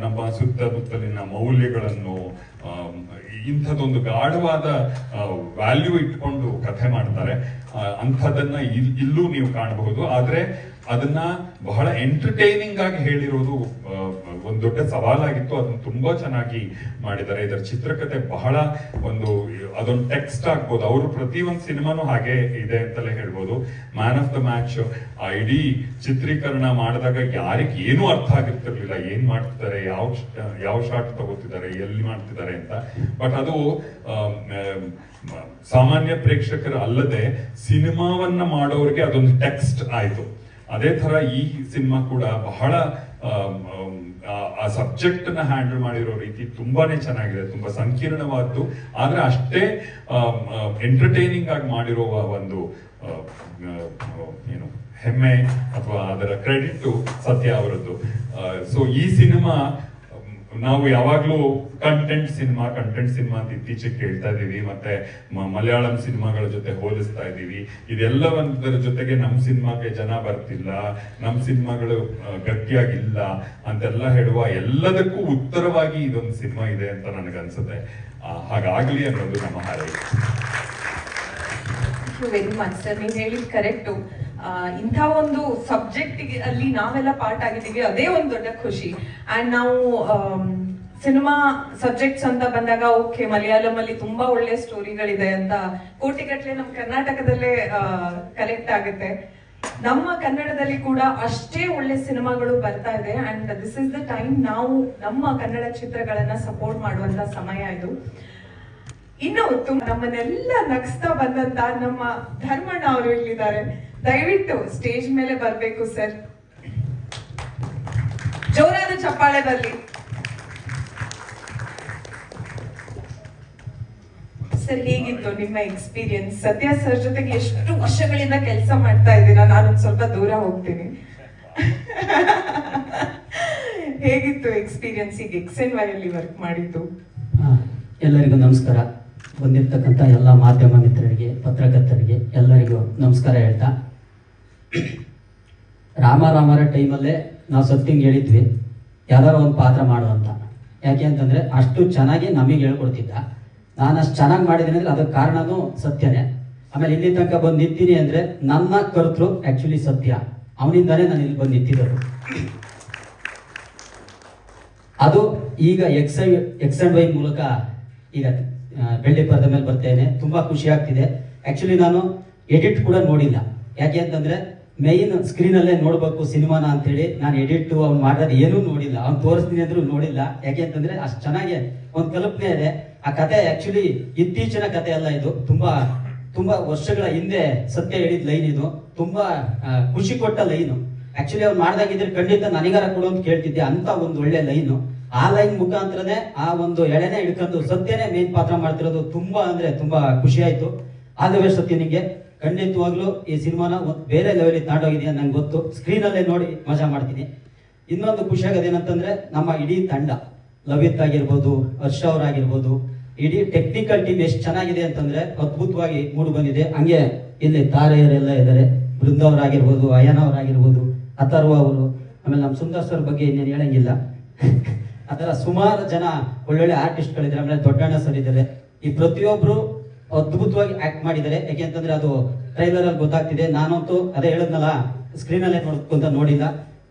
ನಮ್ಮ ಸುತ್ತಮುತ್ತಲಿನ ಮೌಲ್ಯಗಳನ್ನು, ಇಂಥದ್ದೊಂದು ಗಾಢವಾದ ವ್ಯಾಲ್ಯೂ ಇಟ್ಕೊಂಡು ಕಥೆ ಮಾಡ್ತಾರೆ. ಅಂಥದ್ದನ್ನ ಇಲ್ಲೂ ನೀವು ಕಾಣಬಹುದು. ಆದ್ರೆ ಅದನ್ನ ಬಹಳ ಎಂಟರ್ಟೈನಿಂಗ್ ಆಗಿ ಹೇಳಿರೋದು ಒಂದು ದೊಡ್ಡ ಸವಾಲಾಗಿತ್ತು. ಅದನ್ನ ತುಂಬಾ ಚೆನ್ನಾಗಿ ಮಾಡಿದ್ದಾರೆ. ಇದರ ಚಿತ್ರಕಥೆ ಬಹಳ ಅದೊಂದು ಟೆಕ್ಸ್ಟ್ ಆಗ್ಬೋದು. ಅವರು ಪ್ರತಿಯೊಂದು ಸಿನಿಮಾನು ಹಾಗೆ ಇದೆ ಅಂತಲೇ ಹೇಳ್ಬೋದು. ಮ್ಯಾನ್ ಆಫ್ ದ ಮ್ಯಾಚ್ ಆ ಇಡೀ ಚಿತ್ರೀಕರಣ ಮಾಡಿದಾಗ ಯಾರಿಗೆ ಏನೂ ಅರ್ಥ ಆಗಿರ್ತಿರ್ಲಿಲ್ಲ, ಏನ್ ಮಾಡ್ತಿದ್ದಾರೆ, ಯಾವ ಶಾಟ್ ತಗೋತಿದ್ದಾರೆ, ಎಲ್ಲಿ ಮಾಡ್ತಿದ್ದಾರೆ ಅಂತ. ಬಟ್ ಅದು ಸಾಮಾನ್ಯ ಪ್ರೇಕ್ಷಕರು ಅಲ್ಲದೆ ಸಿನಿಮಾವನ್ನ ಮಾಡೋರಿಗೆ ಅದೊಂದು ಟೆಕ್ಸ್ಟ್ ಆಯ್ತು. ಅದೇ ತರ ಈ ಸಿನಿಮಾ ಕೂಡ ಬಹಳ ಆ ಸಬ್ಜೆಕ್ಟ್ ನ ಹ್ಯಾಂಡಲ್ ಮಾಡಿರೋ ರೀತಿ ತುಂಬಾನೇ ಚೆನ್ನಾಗಿದೆ. ತುಂಬಾ ಸಂಕೀರ್ಣವಾದ್ದು, ಆದ್ರೆ ಅಷ್ಟೇ ಎಂಟರ್ಟೈನಿಂಗ್ ಆಗಿ ಮಾಡಿರುವ ಒಂದು ಹೆಮ್ಮೆ ಅಥವಾ ಅದರ ಕ್ರೆಡಿಟ್ ಸತ್ಯ ಅವರದ್ದು. ಸೊ ಈ ಸಿನಿಮಾ ನಾವು ಯಾವಾಗ್ಲೂ ಕಂಟೆಂಟ್ ಸಿನಿಮಾ ಅಂತ ಇತ್ತೀಚೆಗೆ ಕೇಳ್ತಾ ಇದೀವಿ, ಮತ್ತೆ ಮಲಯಾಳಂ ಸಿನಿಮಾಗಳ ಜೊತೆ ಹೋಲಿಸ್ತಾ ಇದೀವಿ. ಇದೆಲ್ಲದರ ಜೊತೆಗೆ ನಮ್ ಸಿನಿಮಾಗೆ ಜನ ಬರ್ತಿಲ್ಲ, ನಮ್ ಸಿನಿಮಾಗಳು ಗಟ್ಟಿಯಾಗಿಲ್ಲ ಅಂತೆಲ್ಲ ಹೇಳುವ ಎಲ್ಲದಕ್ಕೂ ಉತ್ತರವಾಗಿ ಇದೊಂದು ಸಿನಿಮಾ ಇದೆ ಅಂತ ನನಗನ್ಸುತ್ತೆ. ಹಾಗಾಗ್ಲಿ ಅನ್ನೋದು ನಮ್ಮ ಹಾರೈಕೆ. ವೆರಿ ಮಚ್ ಸರ್, ನೀವು ಹೇಳಿದ್ ಕರೆಕ್ಟು. ಇಂಥ ಒಂದು ಸಬ್ಜೆಕ್ಟ್ ಅಲ್ಲಿ ನಾವೆಲ್ಲ ಪಾರ್ಟ್ ಆಗಿದ್ದೀವಿ, ಅದೇ ಒಂದು ದೊಡ್ಡ ಖುಷಿ. ಅಂಡ್ ನಾವು ಸಿನಿಮಾ ಸಬ್ಜೆಕ್ಟ್ಸ್ ಅಂತ ಬಂದಾಗ ಓಕೆ, ಮಲಯಾಳಂ ಅಲ್ಲಿ ತುಂಬಾ ಒಳ್ಳೆ ಸ್ಟೋರಿಗಳಿದೆ ಅಂತ ಕೋಟಿಗಟ್ಟಲೆ ನಮ್ಮ ಕರ್ನಾಟಕದಲ್ಲೇ ಕಲೆಕ್ಟ್ ಆಗುತ್ತೆ. ನಮ್ಮ ಕನ್ನಡದಲ್ಲಿ ಕೂಡ ಅಷ್ಟೇ ಒಳ್ಳೆ ಸಿನಿಮಾಗಳು ಬರ್ತಾ ಇದೆ. And this is the time ನಾವು ನಮ್ಮ ಕನ್ನಡ ಚಿತ್ರಗಳನ್ನ ಸಪೋರ್ಟ್ ಮಾಡುವಂತ ಸಮಯ ಇದು. ಇನ್ನು ನಮ್ಮನ್ನೆಲ್ಲ ನಗಿಸ್ತಾ ಬಂದಂತ ನಮ್ಮ ಧರ್ಮಣ್ಣ ಅವರು ಇಲ್ಲಿದ್ದಾರೆ. ದಯವಿಟ್ಟು ಸ್ಟೇಜ್ ಮೇಲೆ ಬರ್ಬೇಕು ಸರ್. ಜೋರಾದ ಚಪ್ಪಾಳೆ ಬರ್ಲಿ ಸರ್. ಹೇಗಿತ್ತು ನಿಮ್ಮ ಎಕ್ಸ್ಪೀರಿಯನ್ಸ್? ಸತ್ಯ ಸರ್ ಜೊತೆಗೆ ಎಷ್ಟು ವರ್ಷಗಳಿಂದ ಕೆಲಸ ಮಾಡ್ತಾ ಇದ್ದೀರಾ? ನಾನು ಸ್ವಲ್ಪ ದೂರ ಹೋಗ್ತೀನಿ. ಹೇಗಿತ್ತು ಎಕ್ಸ್ಪೀರಿಯನ್ಸ್ ಈಗ XNY ಅಲ್ಲಿ ವರ್ಕ್ ಮಾಡಿದ್ದು? ಎಲ್ಲರಿಗೂ ನಮಸ್ಕಾರ. ಬಂದಿರ್ತಕ್ಕಂಥ ಎಲ್ಲ ಮಾಧ್ಯಮ ಮಿತ್ರರಿಗೆ, ಪತ್ರಕರ್ತರಿಗೆ ಎಲ್ಲರಿಗೂ ನಮಸ್ಕಾರ ಹೇಳ್ತಾ, ರಾಮರ ಟೈಮಲ್ಲೇ ನಾವು ಸತ್ಯಂಗೆ ಹೇಳಿದ್ವಿ ಯಾವ್ದಾರ ಒಂದು ಪಾತ್ರ ಮಾಡುವಂತ. ಯಾಕೆ ಅಂತಂದ್ರೆ ಅಷ್ಟು ಚೆನ್ನಾಗಿ ನಮಗೆ ಹೇಳ್ಕೊಡ್ತಿದ್ದ. ನಾನು ಅಷ್ಟು ಚೆನ್ನಾಗಿ ಮಾಡಿದ್ದೀನಿ ಅಂದ್ರೆ ಅದಕ್ಕೆ ಕಾರಣನೂ ಸತ್ಯನೇ. ಆಮೇಲೆ ಇಲ್ಲಿ ತನಕ ಬಂದು ನಿಂತೀನಿ ಅಂದ್ರೆ ನನ್ನ ಕರ್ತೃ ಆಕ್ಚುಲಿ ಸತ್ಯ, ಅವನಿಂದಾನೇ ನಾನು ಇಲ್ಲಿ ಬಂದು ನಿಂತಿರೋದು. ಅದು ಈಗ XNY ಮೂಲಕ ಈಗ ಬೆಳ್ಳಿ ಪರದ ಮೇಲೆ ಬರ್ತೇನೆ. ತುಂಬಾ ಖುಷಿ ಆಗ್ತಿದೆ. ಆಕ್ಚುಲಿ ನಾನು ಎಡಿಟ್ ಕೂಡ ನೋಡಿಲ್ಲ. ಯಾಕೆ ಅಂತಂದ್ರೆ ಮೇನ್ ಸ್ಕ್ರೀನ್ ಅಲ್ಲೇ ನೋಡ್ಬೇಕು ಸಿನಿಮಾನ ಅಂತೇಳಿ ನಾನು ಎಡಿಟ್ ಅವ್ನು ಮಾಡೋದು ಏನೂ ನೋಡಿಲ್ಲ. ಅವ್ನು ತೋರಿಸ್ತೀನಿ ಅಂದ್ರೂ ನೋಡಿಲ್ಲ. ಯಾಕೆ ಅಂತಂದ್ರೆ ಅಷ್ಟು ಚೆನ್ನಾಗಿ ಒಂದು ಕಲ್ಪನೆ ಇದೆ. ಆ ಕತೆ ಆಕ್ಚುಲಿ ಇತ್ತೀಚಿನ ಕತೆ ಅಲ್ಲ, ಇದು ತುಂಬಾ ವರ್ಷಗಳ ಹಿಂದೆ ಸತ್ಯ ಹೇಳಿದ ಲೈನ್ ಇದು. ತುಂಬಾ ಖುಷಿ ಕೊಟ್ಟ ಲೈನು. ಆಕ್ಚುಲಿ ಅವ್ನು ಮಾಡ್ದಾಗಿದ್ರೆ ಖಂಡಿತ ನನಗಾರ ಕೊಡು ಅಂತ ಕೇಳ್ತಿದ್ದೆ, ಅಂತ ಒಂದು ಒಳ್ಳೆ ಲೈನು. ಆ ಲೈನ್ ಮುಖಾಂತರನೇ ಆ ಒಂದು ಎಳೆನೆ ಹಿಡ್ಕೊಂಡು ಸತ್ಯನೇ ಮೇನ್ ಪಾತ್ರ ಮಾಡ್ತಿರೋದು. ತುಂಬಾ ಅಂದ್ರೆ ತುಂಬಾ ಖುಷಿ ಆಯ್ತು. ಆದವೇ ಸತ್ಯ ನಿಂಗೆ ಖಂಡಿತವಾಗ್ಲೂ ಈ ಸಿನಿಮಾನ ಬೇರೆ ಲೆವೆಲ್ ತಗೊಂಡೋಗಿದೆಯಾ ನಂಗೆ ಗೊತ್ತು. ಸ್ಕ್ರೀನ್ ಅಲ್ಲೇ ನೋಡಿ ಮಜಾ ಮಾಡ್ತೀನಿ. ಇನ್ನೊಂದು ಖುಷಿ ಆಗೋದೇನಂತಂದ್ರೆ ನಮ್ಮ ಇಡೀ ತಂಡ, ಲವಿತ್ ಆಗಿರ್ಬೋದು, ಹರ್ಷ ಅವರಾಗಿರ್ಬೋದು, ಇಡೀ ಟೆಕ್ನಿಕಲ್ ಟೀಮ್ ಎಷ್ಟು ಚೆನ್ನಾಗಿದೆ ಅಂತಂದ್ರೆ ಅದ್ಭುತವಾಗಿ ಮೂಡ್ ಬಂದಿದೆ. ಹಂಗೆ ಇಲ್ಲಿ ತಾರೆಯರೆಲ್ಲ ಇದ್ದಾರೆ, ಬೃಂದವರಾಗಿರ್ಬೋದು, ಅಯ್ಯನ ಅವರಾಗಿರ್ಬೋದು, ಅಥರ್ವ ಅವರು, ಆಮೇಲೆ ನಮ್ಮ ಸುಂದರ್ ಸರ್ ಬಗ್ಗೆ ಇನ್ನೇನು ಹೇಳಂಗಿಲ್ಲ. ಆ ಥರ ಸುಮಾರು ಜನ ಒಳ್ಳೊಳ್ಳೆ ಆರ್ಟಿಸ್ಟ್ಗಳಿದ್ದಾರೆ. ಆಮೇಲೆ ದೊಡ್ಡಣ್ಣ ಸರ್ ಇದ್ದಾರೆ. ಈ ಪ್ರತಿಯೊಬ್ರು ಅದ್ಭುತವಾಗಿ ಆಕ್ಟ್ ಮಾಡಿದ್ದಾರೆ. ಯಾಕೆಂತಂದ್ರೆ ಅದು ಟ್ರೈಲರ್ ಅಲ್ಲಿ ಗೊತ್ತಾಗ್ತಿದೆ. ನಾನಂತೂ ಅದೇ ಹೇಳದ್ನಲ್ಲ, ಸ್ಕ್ರೀನ್ ಅಲ್ಲೇ ನೋಡ್ಕೊಂತ ನೋಡಿಲ್ಲ.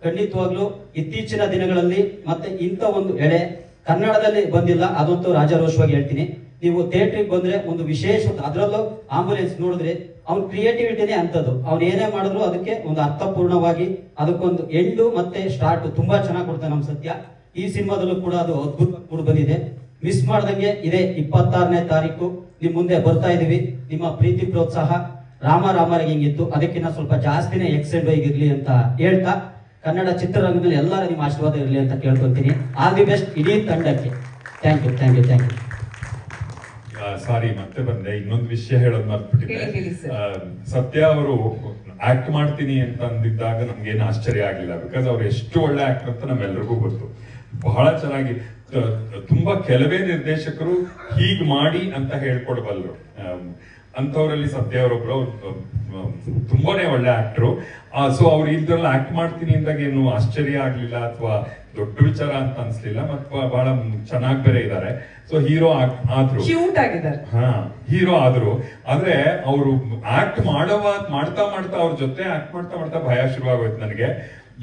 ಖಂಡಿತವಾಗ್ಲೂ ಇತ್ತೀಚಿನ ದಿನಗಳಲ್ಲಿ ಮತ್ತೆ ಇಂಥ ಒಂದು ಎಳೆ ಕನ್ನಡದಲ್ಲಿ ಬಂದಿಲ್ಲ, ಅದಂತೂ ರಾಜಾರೋಷವಾಗಿ ಹೇಳ್ತೀನಿ. ನೀವು ಥಿಯೇಟ್ರಿಗೆ ಬಂದ್ರೆ ಒಂದು ವಿಶೇಷ, ಅದರಲ್ಲೂ ಆಂಬುಲೆನ್ಸ್ ನೋಡಿದ್ರೆ ಅವ್ನ ಕ್ರಿಯೇಟಿವಿಟಿನೇ ಅಂತದ್ದು. ಅವ್ನು ಏನೇ ಮಾಡಿದ್ರು ಅದಕ್ಕೆ ಒಂದು ಅರ್ಥಪೂರ್ಣವಾಗಿ ಅದಕ್ಕೊಂದು ಎಂಡು ಮತ್ತೆ ಸ್ಟಾರ್ಟ್ ತುಂಬಾ ಚೆನ್ನಾಗಿ ಕೊಡ್ತಾನೆ ನಮ್ಮ ಸತ್ಯ. ಈ ಸಿನಿಮಾದಲ್ಲೂ ಕೂಡ ಅದು ಅದ್ಭುತ ಕೂಡ ಬಂದಿದೆ. ಮಿಸ್ ಮಾಡ್ದಂಗೆ ಇದೇ 26ನೇ ತಾರೀಕು ನಿಮ್ ಮುಂದೆ ಬರ್ತಾ ಇದೀವಿ. ನಿಮ್ಮ ಪ್ರೀತಿ ಪ್ರೋತ್ಸಾಹ ರಾಮರಿಗೆ ಹಿಂಗಿತ್ತು, ಅದಕ್ಕಿಂತ ಸ್ವಲ್ಪ ಜಾಸ್ತಿನೇ ಎಕ್ಸೆಂಡ್ ಆಗಿರ್ಲಿ ಅಂತ ಹೇಳ್ತಾ, ಕನ್ನಡ ಚಿತ್ರರಂಗದಲ್ಲಿ ಎಲ್ಲರ ನಿಮ್ಮ ಆಶೀರ್ವಾದ ಇರಲಿ ಅಂತ ಕೇಳ್ಕೊಂತೀನಿ. ಆಲ್ ದಿ ಬೆಸ್ಟ್ ಇಡೀ ತಂಡಕ್ಕೆ. Thank you thank you thank you. Sorry ಮತ್ತೆ ಬಂದೆ, ಇನ್ನೊಂದು ವಿಷಯ ಹೇಳೋದು ಮರ್ತ್ಬಿಟ್ಟಿದ್ದೆ. ಸತ್ಯ ಅವರು ಆಕ್ಟ್ ಮಾಡ್ತೀನಿ ಅಂತ ಅಂದಿದ್ದಾಗ ನಮ್ಗೇನು ಆಶ್ಚರ್ಯ ಆಗ್ಲಿಲ್ಲ. ಬಿಕಾಸ್ ಅವ್ರು ಎಷ್ಟು ಒಳ್ಳೆ ಆಕ್ಟರ್ ಅಂತ ನಮ್ಮೆಲ್ರಿಗೂ ಗೊತ್ತು. ಬಹಳ ಚೆನ್ನಾಗಿ ತುಂಬಾ ಕೆಲವೇ ನಿರ್ದೇಶಕರು ಹೀಗ್ ಮಾಡಿ ಅಂತ ಹೇಳ್ಕೊಡ್ಬಲ್ರು. ಅಂತವರಲ್ಲಿ ಸತ್ಯ ಅವರೊಬ್ರು ತುಂಬಾನೇ ಒಳ್ಳೆ ಆಕ್ಟ್ರು. ಸೊ ಅವ್ರು ಇದ್ರಲ್ಲಿ ಆಕ್ಟ್ ಮಾಡ್ತೀನಿ ಅಂದಾಗ ಏನು ಆಶ್ಚರ್ಯ ಆಗ್ಲಿಲ್ಲ ಅಥವಾ ದೊಡ್ಡ ವಿಚಾರ ಅಂತ ಅನ್ಸ್ಲಿಲ್ಲ. ಮತ್ತೆ ಬಹಳ ಚೆನ್ನಾಗಿ ಬೇರೆ ಇದ್ದಾರೆ. ಸೊ ಹೀರೋ ಆದ್ರು, ಕ್ಯೂಟ್ ಆಗಿದ್ದಾರೆ. ಹಾ, ಹೀರೋ ಆದ್ರು. ಆದ್ರೆ ಅವರು ಆಕ್ಟ್ ಮಾಡ್ತಾ ಅವ್ರ ಜೊತೆ ಆಕ್ಟ್ ಮಾಡ್ತಾ ಭಯ ಶುರುವಾಗೋಯ್ತು ನನಗೆ.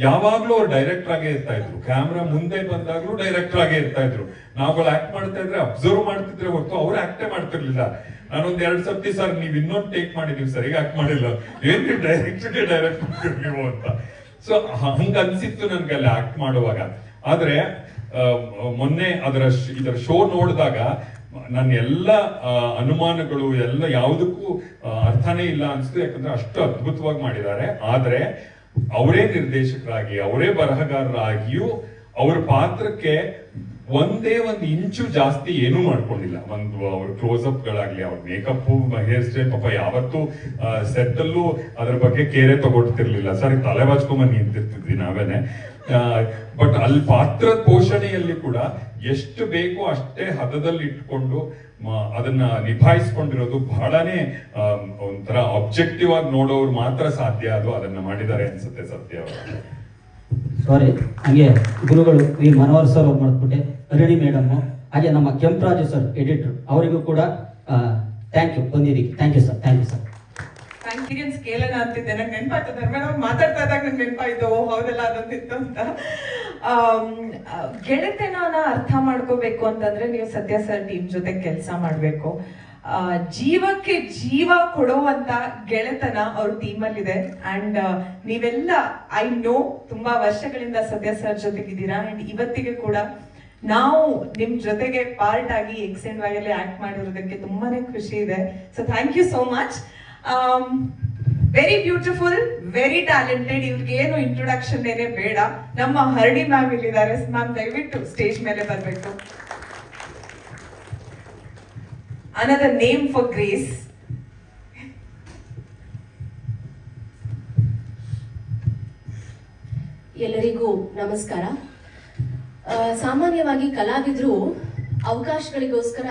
ಯಾವಾಗ್ಲೂ ಅವ್ರು ಡೈರೆಕ್ಟರ್ ಆಗೇ ಇರ್ತಾ ಇದ್ರು. ಕ್ಯಾಮ್ರಾ ಮುಂದೆ ಬಂದಾಗ್ಲೂ ಡೈರೆಕ್ಟರ್ ಆಗೇ ಇರ್ತಾ ಇದ್ರು. ನಾವುಗಳು ಆಕ್ಟ್ ಮಾಡ್ತಾ ಇದ್ರೆ ಅಬ್ಸರ್ವ್ ಮಾಡ್ತಿದ್ರೆ ಹೊರತು ಅವ್ರು ಆಕ್ಟೇ ಮಾಡ್ತಿರ್ಲಿಲ್ಲ. ನಾನೊಂದ್ 2 ಸರ್ತಿ ಸರ್ ನೀವ್ ಇನ್ನೊಂದು ಟೇಕ್ ಮಾಡಿದೀವಿ ಸರ್, ಈಗ ಆಕ್ಟ್ ಮಾಡಿಲ್ಲ, ಏನ್ ಡೈರೆಕ್ಟ್ ಮಾಡ್ತೀವಿ ನೀವು ಅಂತ. ಸೊ ಹಂಗ ಅನ್ಸಿತ್ತು ನನ್ಗೆ ಅಲ್ಲಿ ಆಕ್ಟ್ ಮಾಡುವಾಗ. ಆದ್ರೆ ಮೊನ್ನೆ ಇದರ ಶೋ ನೋಡಿದಾಗ ನನ್ನ ಎಲ್ಲ ಅನುಮಾನಗಳು ಎಲ್ಲ ಯಾವುದಕ್ಕೂ ಅರ್ಥನೇ ಇಲ್ಲ ಅನ್ಸ್ತು. ಯಾಕಂದ್ರೆ ಅಷ್ಟು ಅದ್ಭುತವಾಗಿ ಮಾಡಿದ್ದಾರೆ. ಆದ್ರೆ ಅವರೇ ನಿರ್ದೇಶಕರಾಗಿ ಅವರೇ ಬರಹಗಾರರಾಗಿಯೂ ಅವ್ರ ಪಾತ್ರಕ್ಕೆ ಒಂದೇ ಒಂದು ಇಂಚು ಜಾಸ್ತಿ ಏನೂ ಮಾಡ್ಕೊಂಡಿಲ್ಲ. ಅವ್ರ ಕ್ಲೋಸ್ ಅಪ್ ಗಳಾಗ್ಲಿ, ಅವ್ರ ಮೇಕಪ್, ಹೇರ್ ಸ್ಟೈಲ್, ಪಾಪ ಯಾವತ್ತೂ ಸೆಟ್ ಅಲ್ಲೂ ಅದ್ರ ಬಗ್ಗೆ ಕೇರೆ ತಗೊಳ್ತಿರ್ಲಿಲ್ಲ. ಸರಿ, ತಲೆ ಬಾಚ್ಕೊಂಡ್ ನಿಂತಿರ್ತಿದ್ವಿ ನಾವೇನೆ. ಬಟ್ ಅಲ್ಲಿ ಪಾತ್ರ ಪೋಷಣೆಯಲ್ಲಿ ಕೂಡ ಎಷ್ಟು ಬೇಕೋ ಅಷ್ಟೇ ಹದದಲ್ಲಿ ಇಟ್ಕೊಂಡು ಅದನ್ನ ನಿಭಾಯಿಸ್ಕೊಂಡಿರೋದು ಬಹಳನೇ ಒಂಥರ ಆಬ್ಜೆಕ್ಟಿವ್ ಆಗಿ ನೋಡೋರು ಮಾತ್ರ ಸಾಧ್ಯ. ಅದನ್ನ ಮಾಡಿದ್ದಾರೆ ಅನ್ಸುತ್ತೆ ಸತ್ಯ ಅವರು. ಸಾರಿ, ಹಂಗೆ ಗುರುಗಳು ಈ ಮನೋಹರ್ ಸರ್ ಅವ್ರು ಮಾಡ್ಬಿಟ್ಟೆ, ಅರುಣಿ ಮೇಡಮ್, ಹಾಗೆ ನಮ್ಮ ಕೆಂಪರಾಜು ಸರ್ ಎಡಿಟರ್, ಅವರಿಗೂ ಕೂಡ ಥ್ಯಾಂಕ್ ಯು ಬಂದಿದ್ದೀವಿ. Thank you sir, thank you sir. Experience ಕೇಳೋಣ ಅಂತಿದ್ದೆ. ನಂಗೆ ನೆನಪಾಯ್ತು, ಧರ್ಮೇಣ ಮಾತಾಡ್ತಾ ಇದ್ದಾಗ ನಂಗೆ ನೆನಪಾಯ್ತು, ಹೌದಲ್ಲ ಅದಂತಿತ್ತು ಅಂತ. ಗೆಳೆತನನ ಅರ್ಥ ಮಾಡ್ಕೋಬೇಕು ಅಂತಂದ್ರೆ ನೀವು ಸತ್ಯ ಸರ್ ಟೀಮ್ ಜೊತೆ ಕೆಲಸ ಮಾಡ್ಬೇಕು. ಜೀವಕ್ಕೆ ಜೀವ ಕೊಡುವಂತ ಗೆಳೆತನ ಅವ್ರ ಟೀಮಲ್ಲಿದೆ. ಅಂಡ್ ನೀವೆಲ್ಲ ಐ ನೋ ತುಂಬಾ ವರ್ಷಗಳಿಂದ ಸತ್ಯ ಸರ್ ಜೊತೆಗಿದ್ದೀರಾ. ಅಂಡ್ ಇವತ್ತಿಗೆ ಕೂಡ ನಾವು ನಿಮ್ ಜೊತೆಗೆ ಪಾರ್ಟ್ ಆಗಿ ಎಕ್ಸ್ ಅಂಡ್ ವೈ ಅಲ್ಲಿ ಆಕ್ಟ್ ಮಾಡಿರೋದಕ್ಕೆ ತುಂಬಾನೇ ಖುಷಿ ಇದೆ. So thank you so much. Very beautiful, very talented. ಇವ್ರಿಗೆ ಏನು ಇಂಟ್ರೊಡಕ್ಷನ್ ಏನೇ ಬೇಡ. ನಮ್ಮ ಹರಡಿ ಮ್ಯಾಮ್ ಇಲ್ಲಿದ್ದಾರೆ. ಮ್ಯಾಮ್ ದಯವಿಟ್ಟು ಸ್ಟೇಜ್ ಮೇಲೆ ಬರಬೇಕು. Another name for Grace. ಎಲ್ಲರಿಗೂ ನಮಸ್ಕಾರ. ಸಾಮಾನ್ಯವಾಗಿ ಕಲಾವಿದರು ಅವಕಾಶಗಳಿಗೋಸ್ಕರ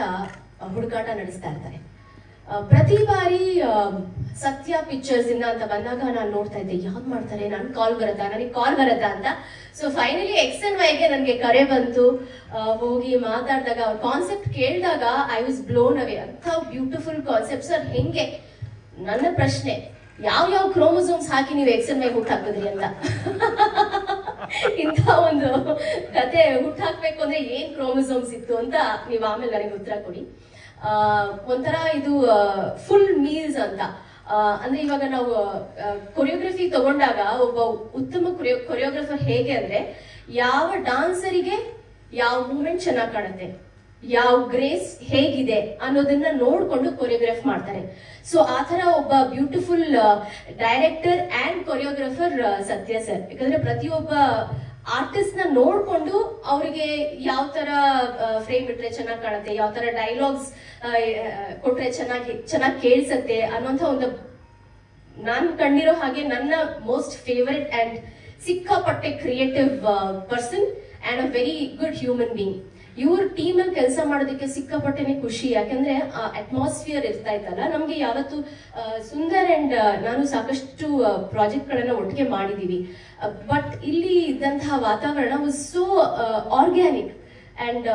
ಹುಡುಕಾಟ ನಡೆಸ್ತಾ ಇರ್ತಾರೆ. ಪ್ರತಿ ಬಾರಿ ಸತ್ಯ ಪಿಕ್ಚರ್ಸ್ ಇಂದ ಅಂತ ಬಂದಾಗ ನಾನು ನೋಡ್ತಾ ಇದ್ದೆ, ಯಾವ್ದು ಮಾಡ್ತಾರೆ, ನನಗೆ ಕಾಲ್ ಬರತ್ತಾ ಅಂತ. ಸೊ ಫೈನಲಿ ಎಕ್ಸ್ ಅಂಡ್ ವೈಗೆ ನನಗೆ ಕರೆ ಬಂತು. ಹೋಗಿ ಮಾತಾಡಿದಾಗ ಅವ್ರ ಕಾನ್ಸೆಪ್ಟ್ ಕೇಳಿದಾಗ ಐ ವಾಸ್ ಬ್ಲೋನ್ ಅವೇ. ಅಂತ ಬ್ಯೂಟಿಫುಲ್ ಕಾನ್ಸೆಪ್ಟ್ ಸರ್. ಹೆಂಗೆ, ನನ್ನ ಪ್ರಶ್ನೆ, ಯಾವ ಕ್ರೋಮೋಸೋಮ್ಸ್ ಹಾಕಿ ನೀವು ಎಕ್ಸ್ ಅಂಡ್ ವೈ ಹುಟ್ಟಾಕಿದ್ರಿ ಅಂತ. ಇಂಥ ಒಂದು ಕತೆ ಹುಟ್ಟಾಕ್ಬೇಕು ಅಂದ್ರೆ ಏನ್ ಕ್ರೋಮೋಸೋಮ್ಸ್ ಇತ್ತು ಅಂತ ನೀವು ಆಮೇಲೆ ನನಗೆ ಉತ್ತರ ಕೊಡಿ. ಒಂಥರ ಇದು ಫುಲ್ ಮೀಲ್ಸ್ ಅಂತ. ಅಂದ್ರೆ ಇವಾಗ ನಾವು ಕೊರಿಯೋಗ್ರಫಿ ತಗೊಂಡಾಗ ಒಬ್ಬ ಉತ್ತಮ ಕೊರಿಯೋಗ್ರಫರ್ ಹೇಗೆ ಅಂದ್ರೆ, ಯಾವ ಡಾನ್ಸರಿಗೆ ಯಾವ ಮೂವ್ಮೆಂಟ್ ಚೆನ್ನಾಗಿ ಕಾಣುತ್ತೆ, ಯಾವ ಗ್ರೇಸ್ ಹೇಗಿದೆ ಅನ್ನೋದನ್ನ ನೋಡ್ಕೊಂಡು ಕೊರಿಯೋಗ್ರಾಫ್ ಮಾಡ್ತಾರೆ. ಸೊ ಆತರ ಒಬ್ಬ ಬ್ಯೂಟಿಫುಲ್ ಡೈರೆಕ್ಟರ್ ಅಂಡ್ ಕೊರಿಯೋಗ್ರಫರ್ ಸತ್ಯ ಸರ್. ಯಾಕಂದ್ರೆ ಪ್ರತಿಯೊಬ್ಬ ಆರ್ಟಿಸ್ಟ್ ನ ನೋಡ್ಕೊಂಡು ಅವರಿಗೆ ಯಾವ ತರ ಫ್ರೇಮ್ ಇಟ್ರೆ ಚೆನ್ನಾಗಿ ಕಾಣುತ್ತೆ, ಯಾವ ತರ ಡೈಲಾಗ್ಸ್ ಕೊಟ್ರೆ ಚೆನ್ನಾಗಿ ಕೇಳಿಸತ್ತೆ ಅನ್ನೋಂಥ ಒಂದು, ನಾನು ಕಂಡಿರೋ ಹಾಗೆ ನನ್ನ ಮೋಸ್ಟ್ ಫೇವರೆಟ್ ಅಂಡ್ ಸಿಕ್ಕಾಪಟ್ಟೆ creative person and a very good human being. ಇವ್ರ ಟೀಮ್ ಅಲ್ಲಿ ಕೆಲಸ ಮಾಡೋದಕ್ಕೆ ಸಿಕ್ಕಾಪಟ್ಟೆನೆ ಖುಷಿ. ಯಾಕಂದ್ರೆ ಅಟ್ಮಾಸ್ಫಿಯರ್ ಇರ್ತಾ ಇತ್ತಲ್ಲ, ನಮ್ಗೆ ಯಾವತ್ತು ಸುಂದರ್ ಅಂಡ್ ನಾನು ಸಾಕಷ್ಟು ಪ್ರಾಜೆಕ್ಟ್ ಗಳನ್ನ ಒಟ್ಟಿಗೆ ಮಾಡಿದೀವಿ. ಬಟ್ ಇಲ್ಲಿ ಇದ್ದಂತಹ ವಾತಾವರಣ ವಾಸ್ ಸೋ ಆರ್ಗ್ಯಾನಿಕ್. ಅಂಡ್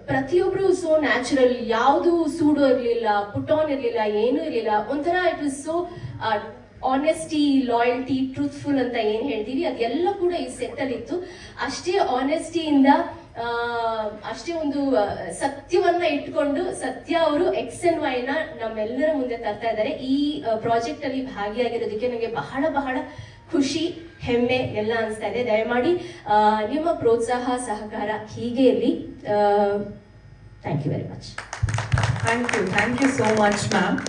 ಪ್ರತಿಯೊಬ್ರು ಸೋ ನ್ಯಾಚುರಲ್, ಯಾವುದು ಸೂಡು ಇರ್ಲಿಲ್ಲ, ಪುಟ್ ಆನ್ ಇರ್ಲಿಲ್ಲ, ಏನೂ ಇರ್ಲಿಲ್ಲ. ಒಂಥರ it was so honesty, loyalty, truthful ಅಂತ ಏನ್ ಹೇಳ್ತೀವಿ ಅದೆಲ್ಲ ಕೂಡ ಈ ಸೆಟ್ ಅಲ್ಲಿ ಇತ್ತು. ಅಷ್ಟೇ ಆನೆಸ್ಟಿಯಿಂದ, ಅಷ್ಟೇ ಒಂದು ಸತ್ಯವನ್ನ ಇಟ್ಕೊಂಡು ಸತ್ಯ ಅವರು XNY ನ ನಮ್ಮೆಲ್ಲರ ಮುಂದೆ ತರ್ತಾ ಇದ್ದಾರೆ. ಈ ಪ್ರಾಜೆಕ್ಟ್ ಅಲ್ಲಿ ಭಾಗಿಯಾಗಿರೋದಕ್ಕೆ ನನಗೆ ಬಹಳ ಬಹಳ ಖುಷಿ, ಹೆಮ್ಮೆ ಎಲ್ಲ ಅನಿಸ್ತಾ ಇದೆ. ದಯಮಾಡಿ ನಿಮ್ಮ ಪ್ರೋತ್ಸಾಹ, ಸಹಕಾರ ಹೀಗೆ ಇರಲಿ. Thank you very much. Thank you so much ma'am.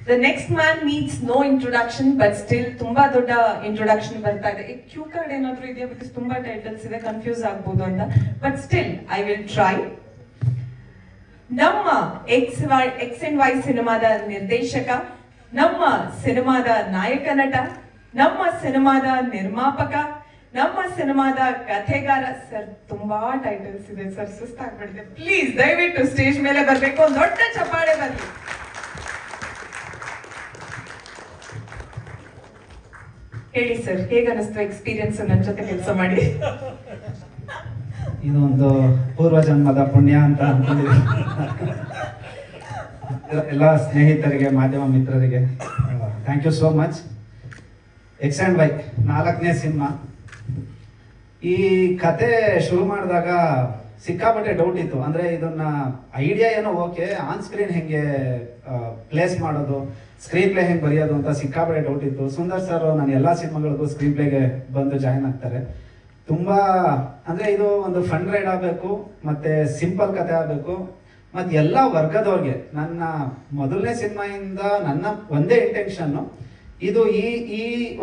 The next man needs no introduction, but still ತುಂಬಾ ದೊಡ್ಡ ಇಂಟ್ರೊಡಕ್ಷನ್ ಬರ್ತಾ ಇದೆ. ಕ್ಯೂ ಕಾರ್ಡ್ ಏನಾದ್ರೂ ಇದೆಯಾ? ಬಿಕಾಸ್ ತುಂಬಾ ಟೈಟಲ್ಸ್ ಇದೆ, ಕನ್ಫ್ಯೂಸ್ ಆಗ್ಬೋದು ಅಂತ. But still I will try. ನಮ್ಮ XNY ಸಿನಿಮಾದ ನಿರ್ದೇಶಕ, ನಮ್ಮ ಸಿನಿಮಾದ ನಾಯಕ ನಟ, ನಮ್ಮ ಸಿನಿಮಾದ ನಿರ್ಮಾಪಕ, ನಮ್ಮ ಸಿನಿಮಾದ ಕಥೆಗಾರ. ಸರ್ ತುಂಬಾ ಟೈಟಲ್ಸ್ ಇದೆ ಸರ್, ಸುಸ್ತಾಗ್ಬಿಡಿದೆ. ಪ್ಲೀಸ್ ದಯವಿಟ್ಟು ಸ್ಟೇಜ್ ಮೇಲೆ ಬರ್ಬೇಕು, ಒಂದು ದೊಡ್ಡ ಚಪ್ಪಾಳೆ ಬರ್ಲಿ. ಹೇಳಿ ಸರ್, ಹೇಗ ಅನಿಸ್ತು ಎಕ್ಸ್ಪೀರಿಯನ್ಸ್ ನನ್ನ ಜೊತೆ ಕೆಲಸ ಮಾಡಿ? ಇದೊಂದು ಪೂರ್ವ ಜನ್ಮದ ಪುಣ್ಯ ಅಂತ ಅನ್ಕೊಂಡಿದ್ದೀನಿ. ಎಲ್ಲ ಸ್ನೇಹಿತರಿಗೆ, ಮಾಧ್ಯಮ ಮಿತ್ರರಿಗೆ thank you so much. XNY 4ನೇ ಸಿನಿಮಾ. ಈ ಕತೆ ಶುರು ಮಾಡಿದಾಗ ಸಿಕ್ಕಾಪಟ್ಟೆ ಡೌಟ್ ಇತ್ತು. ಅಂದ್ರೆ ಇದನ್ನ ಐಡಿಯಾ ಏನೋ ಓಕೆ, ಆನ್ ಸ್ಕ್ರೀನ್ ಹೆಂಗೆ ಪ್ಲೇಸ್ ಮಾಡೋದು, ಸ್ಕ್ರೀನ್ ಪ್ಲೇ ಹೆಂಗೆ ಬರೆಯೋದು ಅಂತ ಸಿಕ್ಕಾಪಟ್ಟೆ ಡೌಟ್ ಇತ್ತು. ಸುಂದರ್ ಸರ್ ನಾನು ಎಲ್ಲಾ ಸಿನಿಮಾಗಳಿಗೂ ಸ್ಕ್ರೀನ್ ಪ್ಲೇಗೆ ಬಂದು ಜಾಯ್ನ್ ಆಗ್ತಾರೆ. ತುಂಬಾ ಅಂದ್ರೆ ಇದು ಒಂದು ಫನ್ ರೈಡ್ ಆಗಬೇಕು, ಮತ್ತೆ ಸಿಂಪಲ್ ಕತೆ ಆಗಬೇಕು, ಮತ್ತೆ ಎಲ್ಲ ವರ್ಗದವ್ರಿಗೆ. ನನ್ನ ಮೊದಲನೇ ಸಿನಿಮಾಯಿಂದ ನನ್ನ ಒಂದೇ ಇಂಟೆನ್ಷನ್, ಇದು ಈ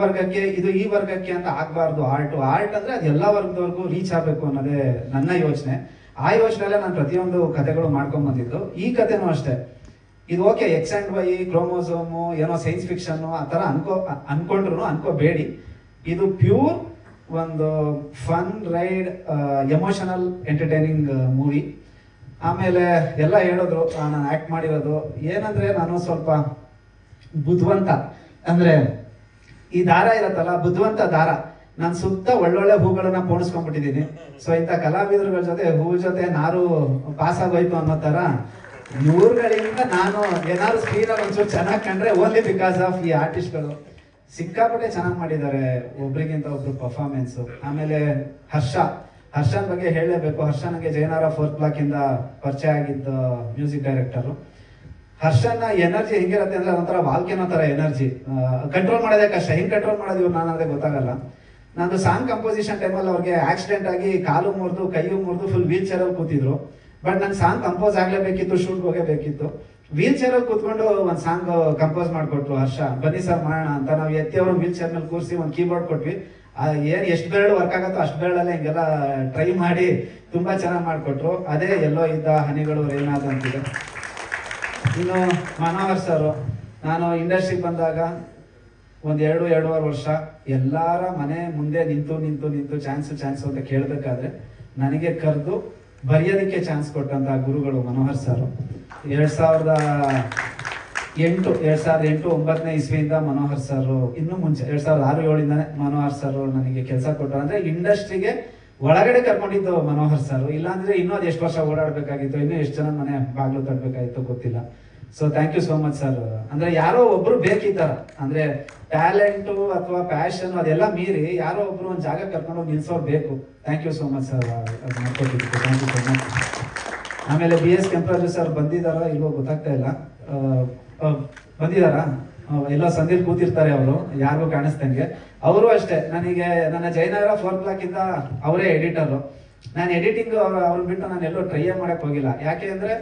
ವರ್ಗಕ್ಕೆ, ಇದು ಈ ವರ್ಗಕ್ಕೆ ಅಂತ ಆಗ್ಬಾರ್ದು. ಆರ್ಟ್ ಅಂದ್ರೆ ಅದು ಎಲ್ಲ ವರ್ಗದವ್ರಿಗೂ ರೀಚ್ ಆಗಬೇಕು ಅನ್ನೋದೇ ನನ್ನ ಯೋಚನೆ. ಆ ಯೋಚನೆಯಲ್ಲೇ ನಾನು ಪ್ರತಿಯೊಂದು ಕಥೆಗಳು ಮಾಡ್ಕೊಂಡ್ ಬಂದಿದ್ದು. ಈ ಕಥೆನೂ ಅಷ್ಟೇ. ಇದು ಓಕೆ XNY, ಕ್ರೋಮೋಸೋಮು, ಏನೋ ಸೈನ್ಸ್ ಫಿಕ್ಷನ್ ಆ ಥರ ಅನ್ಕೊಂಡ್ರು ಅನ್ಕೋಬೇಡಿ. ಇದು ಪ್ಯೂರ್ ಒಂದು fun ride, emotional entertaining movie. ಆಮೇಲೆ ಎಲ್ಲ ಹೇಳಿದ್ರು ನಾನು ಆಕ್ಟ್ ಮಾಡಿರೋದು ಏನಂದ್ರೆ, ನಾನು ಸ್ವಲ್ಪ ಬುದ್ಧಿವಂತ, ಅಂದ್ರೆ ಈ ದಾರ ಇರತ್ತಲ್ಲ, ಬುದ್ಧಿವಂತ ದಾರ, ನಾನು ಸುತ್ತ ಒಳ್ಳೊಳ್ಳೆ ಹೂಗಳನ್ನ ಪೋಣಿಸ್ಕೊಂಡ್ಬಿಟ್ಟಿದ್ದೀನಿ. ಸೊ ಇಂಥ ಕಲಾವಿದರುಗಳ ಜೊತೆ ಹೂ ಜೊತೆ ನಾರು ಪಾಸ್ ಆಗೋಯ್ತು ಅನ್ನೋ ತರ ಇವ್ರುಗಳಿಂದ ನಾನು ಏನಾದ್ರು ಸ್ಕ್ರೀನಲ್ಲಿ ಒಂಚೂರು ಚೆನ್ನಾಗಿ ಕಂಡ್ರೆ ಓನ್ಲಿ ಬಿಕಾಸ್ ಆಫ್ ಈ ಆರ್ಟಿಸ್ಟ್ಗಳು ಸಿಕ್ಕಾಪಟ್ಟೆ ಚೆನ್ನಾಗಿ ಮಾಡಿದ್ದಾರೆ, ಒಬ್ರಿಗಿಂತ ಒಬ್ರು ಪರ್ಫಾರ್ಮೆನ್ಸ್. ಆಮೇಲೆ ಹರ್ಷನ್ ಬಗ್ಗೆ ಹೇಳಲೇಬೇಕು. ಹರ್ಷ ನನಗೆ ಜಯನಾರ 4th ಬ್ಲಾಕ್ ಇಂದ ಪರಿಚಯ ಆಗಿದ್ದ ಮ್ಯೂಸಿಕ್ ಡೈರೆಕ್ಟರು. ಹರ್ಷನ ಎನರ್ಜಿ ಹೆಂಗಿರುತ್ತೆ ಅಂದ್ರೆ ಒಂಥರ ವಾಲ್ಕೆನೋ ತರ ಎನರ್ಜಿ. ಕಂಟ್ರೋಲ್ ಮಾಡೋದೇ ಕಷ್ಟ. ಹೆಂಗ್ ಕಂಟ್ರೋಲ್ ಮಾಡೋದು ಇವ್ರು ನಾನು ಅದೇ ಗೊತ್ತಾಗಲ್ಲ. ನಂದು ಸಾಂಗ್ ಕಂಪೋಸಿಷನ್ ಟೈಮಲ್ಲಿ ಅವ್ರಿಗೆ ಆಕ್ಸಿಡೆಂಟ್ ಆಗಿ ಕಾಲು ಮುರಿದು ಕೈಯು ಮುರಿದು ಫುಲ್ ವೀಲ್ ಚೇರ್ ಅಲ್ಲಿ ಕೂತಿದ್ರು. ಬಟ್ ನನ್ ಸಾಂಗ್ ಕಂಪೋಸ್ ಆಗ್ಲೇಬೇಕಿತ್ತು, ಶೂಟ್ ಹೋಗಬೇಕಿತ್ತು. ವೀಲ್ ಚೇರ್ ಅಲ್ಲಿ ಕೂತ್ಕೊಂಡು ಒಂದ್ ಸಾಂಗ್ ಕಂಪೋಸ್ ಮಾಡ್ಕೊಟ್ರು ಹರ್ಷ. ಬನ್ನಿ ಸರ್ ಮಾಡೋಣ ಅಂತ ನಾವು ಎತ್ತಿ ಅವ್ರು ವೀಲ್ ಚೇರ್ ಮೇಲೆ ಕೂರಿಸಿ ಒಂದು ಕೀಬೋರ್ಡ್ ಕೊಟ್ವಿ. ಏನ್ ಎಷ್ಟು ಬೆರಳು ವರ್ಕ್ ಆಗತ್ತೋ ಅಷ್ಟು ಬೆರಳಲ್ಲೇ ಹಿಂಗೆಲ್ಲ ಟ್ರೈ ಮಾಡಿ ತುಂಬಾ ಚೆನ್ನಾಗಿ ಮಾಡ್ಕೊಟ್ರು. ಅದೇ ಎಲ್ಲೋ ಇದ್ದ ಹನಿಗಳು ರೇನಾದ ಅಂತಿದೆ. ಇನ್ನು ಮನೋಹರ್ ಸರ್, ನಾನು ಇಂಡಸ್ಟ್ರಿಗೆ ಬಂದಾಗ ಒಂದ್ 2-2.5 ವರ್ಷ ಎಲ್ಲಾರ ಮನೆ ಮುಂದೆ ನಿಂತು ಚಾನ್ಸ್ ಅಂತ ಕೇಳ್ಬೇಕಾದ್ರೆ ನನಗೆ ಕರೆದು ಬರೆಯೋದಕ್ಕೆ ಚಾನ್ಸ್ ಕೊಟ್ಟಂತ ಗುರುಗಳು ಮನೋಹರ್ ಸರ್. 2008-2009 ಇಸ್ವಿಯಿಂದ ಮನೋಹರ್ ಸರ್, ಇನ್ನು ಮುಂಚೆ 2006-2007 ಮನೋಹರ್ ಸರ್ ನನಗೆ ಕೆಲಸ ಕೊಟ್ಟರು. ಅಂದ್ರೆ ಇಂಡಸ್ಟ್ರಿಗೆ ಒಳಗಡೆ ಕರ್ಕೊಂಡಿದ್ದು ಮನೋಹರ್ ಸರ್. ಇಲ್ಲಾಂದ್ರೆ ಇನ್ನೂ ಅದು ಎಷ್ಟು ವರ್ಷ ಓಡಾಡ್ಬೇಕಾಗಿತ್ತು, ಇನ್ನೂ ಎಷ್ಟು ಜನ ಮನೆ ಬಾಗ್ಲು ತಡ್ಬೇಕಾಗಿತ್ತು ಗೊತ್ತಿಲ್ಲ. So thank you so much sir. ಅಂದ್ರೆ ಯಾರೋ ಒಬ್ರು ಬೇಕಿದ್ದಾರ, ಅಂದ್ರೆ ಟ್ಯಾಲೆಂಟು ಅಥವಾ ಪ್ಯಾಷನ್ ಅದೆಲ್ಲ ಮೀರಿ ಯಾರೋ ಒಬ್ರು ಒಂದು ಜಾಗ ಕರ್ಕೊಂಡು ನಿಲ್ಸೋರು ಬೇಕು. Thank you so much sir, ಅದು ಮಾಡ್ಕೊಟ್ಟಿದ್ದಕ್ಕೆ ಥ್ಯಾಂಕ್ ಯು ಸೋ ಮಚ್. ಆಮೇಲೆ BS ಕೆಂಪರಾಜು ಸರ್ ಬಂದಿದಾರ ಇಲ್ವೋ ಗೊತ್ತಾಗ್ತಾ ಇಲ್ಲ. ಬಂದಿದಾರಾ? ಎಲ್ಲೋ ಸಂದಿಲ್ ಕೂತಿರ್ತಾರೆ ಅವರು, ಯಾರಿಗೂ ಕಾಣಿಸ್ದಂಗೆ. ಅವರು ಅಷ್ಟೇ ನನಗೆ ನನ್ನ ಜಯನಗರ 4th ಬ್ಲಾಕ್ ಇಂದ ಅವರೇ ಎಡಿಟರು. ನಾನು ಎಡಿಟಿಂಗ್ ಅವ್ರನ್ನ ಬಿಟ್ಟು ನಾನು ಎಲ್ಲೋ ಟ್ರೈ ಮಾಡಕ್ ಹೋಗಿಲ್ಲ. ಯಾಕೆ ಅಂದ್ರೆ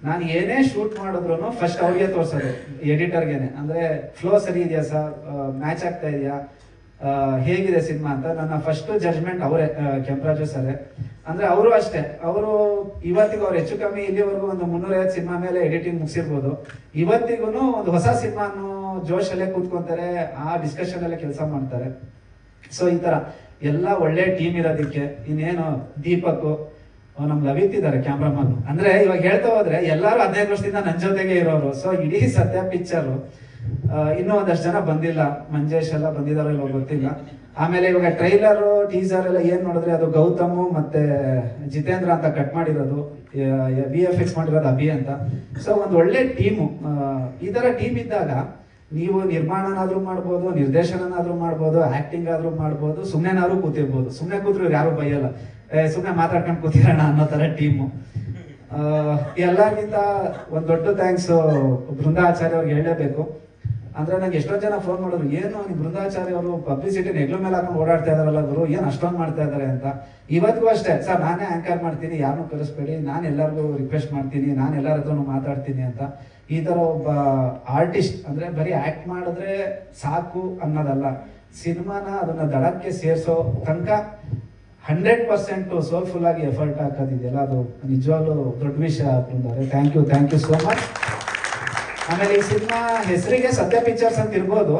ನಾನು ಏನೇ ಶೂಟ್ ಮಾಡಿದ್ರು ಫಸ್ಟ್ ಅವ್ರಿಗೆ ತೋರ್ಸೋದು, ಎಡಿಟರ್ಗೆನೆ. ಅಂದ್ರೆ ಫ್ಲೋ ಸರಿ ಇದೆಯಾ ಸರ್, ಮ್ಯಾಚ್ ಆಗ್ತಾ ಇದೆಯಾ, ಹೇಗಿದೆ ಸಿನಿಮಾ ಅಂತ ನನ್ನ ಫಸ್ಟ್ ಜಡ್ಜ್ಮೆಂಟ್ ಅವರೇ, ಕೆಂಪರಾಜು ಸರ್. ಅಂದ್ರೆ ಅವರು ಅಷ್ಟೇ, ಅವರು ಇವತ್ತಿಗೂ ಅವ್ರು ಹೆಚ್ಚು ಕಮ್ಮಿ ಇಲ್ಲಿವರೆಗೂ ಒಂದು 350 ಸಿನಿಮಾ ಮೇಲೆ ಎಡಿಟಿಂಗ್ ಮುಗಿಸಿರ್ಬೋದು. ಇವತ್ತಿಗೂ ಒಂದು ಹೊಸ ಸಿನಿಮಾನು ಜೋಶಲ್ಲೇ ಕೂತ್ಕೊಂತಾರೆ, ಆ ಡಿಸ್ಕಷನ್ ಅಲ್ಲೇ ಕೆಲಸ ಮಾಡ್ತಾರೆ. ಸೊ ಈ ತರ ಎಲ್ಲ ಒಳ್ಳೆ ಟೀಮ್ ಇರೋದಕ್ಕೆ ಇನ್ನೇನು ದೀಪಕ್, ನಮ್ ಲವಿತ್ ಇದ್ದಾರೆ ಕ್ಯಾಮ್ರಾಮನ್. ಅಂದ್ರೆ ಇವಾಗ ಹೇಳ್ತಾ ಹೋದ್ರೆ ಎಲ್ಲಾರು 15 ವರ್ಷದಿಂದ ನನ್ನ ಜೊತೆಗೆ ಇರೋರು. ಸೊ ಇಡೀ ಸತ್ಯ ಪಿಕ್ಚರ್ ಇನ್ನೂ ಒಂದಷ್ಟು ಜನ ಬಂದಿಲ್ಲ, ಮಂಜೇಶ್ ಎಲ್ಲ ಬಂದಿದಾರೋ ಇಲ್ವೋ ಗೊತ್ತಿಲ್ಲ. ಆಮೇಲೆ ಇವಾಗ ಟ್ರೈಲರ್ ಟೀಸರ್ ಎಲ್ಲ ಏನ್ ನೋಡಿದ್ರೆ ಅದು ಗೌತಮ್ ಮತ್ತೆ ಜಿತೇಂದ್ರ ಅಂತ ಕಟ್ ಮಾಡಿರೋದು, VFX ಮಾಡಿರೋದು ಅಭಿ ಅಂತ. ಸೊ ಒಂದು ಒಳ್ಳೆ ಟೀಮು. ಈ ತರ ಟೀಮ್ ಇದ್ದಾಗ ನೀವು ನಿರ್ಮಾಣನಾದ್ರೂ ಮಾಡ್ಬೋದು, ನಿರ್ದೇಶನನಾದ್ರೂ ಮಾಡ್ಬೋದು, ಆಕ್ಟಿಂಗ್ ಆದ್ರೂ ಮಾಡ್ಬೋದು, ಸುಮ್ಮನೆನಾದ್ರೂ ಕೂತಿರ್ಬೋದು. ಸುಮ್ಮನೆ ಕೂತ್ರು ಯಾರು ಬೈಯಲ್ಲ, ಸುಮ್ಮನೆ ಮಾತಾಡ್ಕೊಂಡು ಕೂತಿರೋಣ ಅನ್ನೋ ತರ ಟೀಮು. ಎಲ್ಲರಿಗಿಂತ ಒಂದು ದೊಡ್ಡ ಥ್ಯಾಂಕ್ಸ್ ಬೃಂದಾಚಾರ್ಯ ಅವ್ರಿಗೆ ಹೇಳಲೇಬೇಕು. ಅಂದ್ರೆ ನಂಗೆ ಎಷ್ಟೋ ಜನ ಫೋನ್ ಮಾಡಿದ್ರು, ಏನು ನೀವು ಬೃಂದಾಚಾರ್ಯ ಅವರು ಪಬ್ಲಿಸಿಟಿ ನೆಗ್ಲು ಮೇಲೆ ಹಾಕೊಂಡು ಓಡಾಡ್ತಾ ಇದಾರಲ್ಲ ಗುರು, ಏನ್ ಅಷ್ಟೊಂದು ಮಾಡ್ತಾ ಇದಾರೆ ಅಂತ. ಇವತ್ತಿಗೂ ಅಷ್ಟೇ ಸರ್, ನಾನೇ ಆಂಕರ್ ಮಾಡ್ತೀನಿ, ಯಾರನ್ನೂ ಕರೆಸ್ಬೇಡಿ, ನಾನು ಎಲ್ಲರಿಗೂ ರಿಕ್ವೆಸ್ಟ್ ಮಾಡ್ತೀನಿ, ನಾನು ಎಲ್ಲರ ಹತ್ರನೂ ಮಾತಾಡ್ತೀನಿ ಅಂತ. ಈ ತರ ಒಬ್ಬ ಆರ್ಟಿಸ್ಟ್ ಅಂದ್ರೆ ಬರೀ ಆಕ್ಟ್ ಮಾಡಿದ್ರೆ ಸಾಕು ಅನ್ನೋದಲ್ಲ, ಸಿನಿಮಾನ ಅದನ್ನ ದಡಕ್ಕೆ ಸೇರಿಸೋ ತನಕ 100% ಸೋಲ್ಫುಲ್ ಆಗಿ ಎಫರ್ಟ್ ಹಾಕೋದಿದೆಯಲ್ಲ, ಅದು ನಿಜವಾಗ್ಲೂ ದೊಡ್ಡ ವಿಷಯ ಆಗ್ತಿದ್ದಾರೆ. Thank you so much. ಆಮೇಲೆ ಈ ಸಿನಿಮಾ ಹೆಸರಿಗೆ ಸತ್ಯ ಪಿಕ್ಚರ್ಸ್ ಅಂತ ಇರ್ಬೋದು,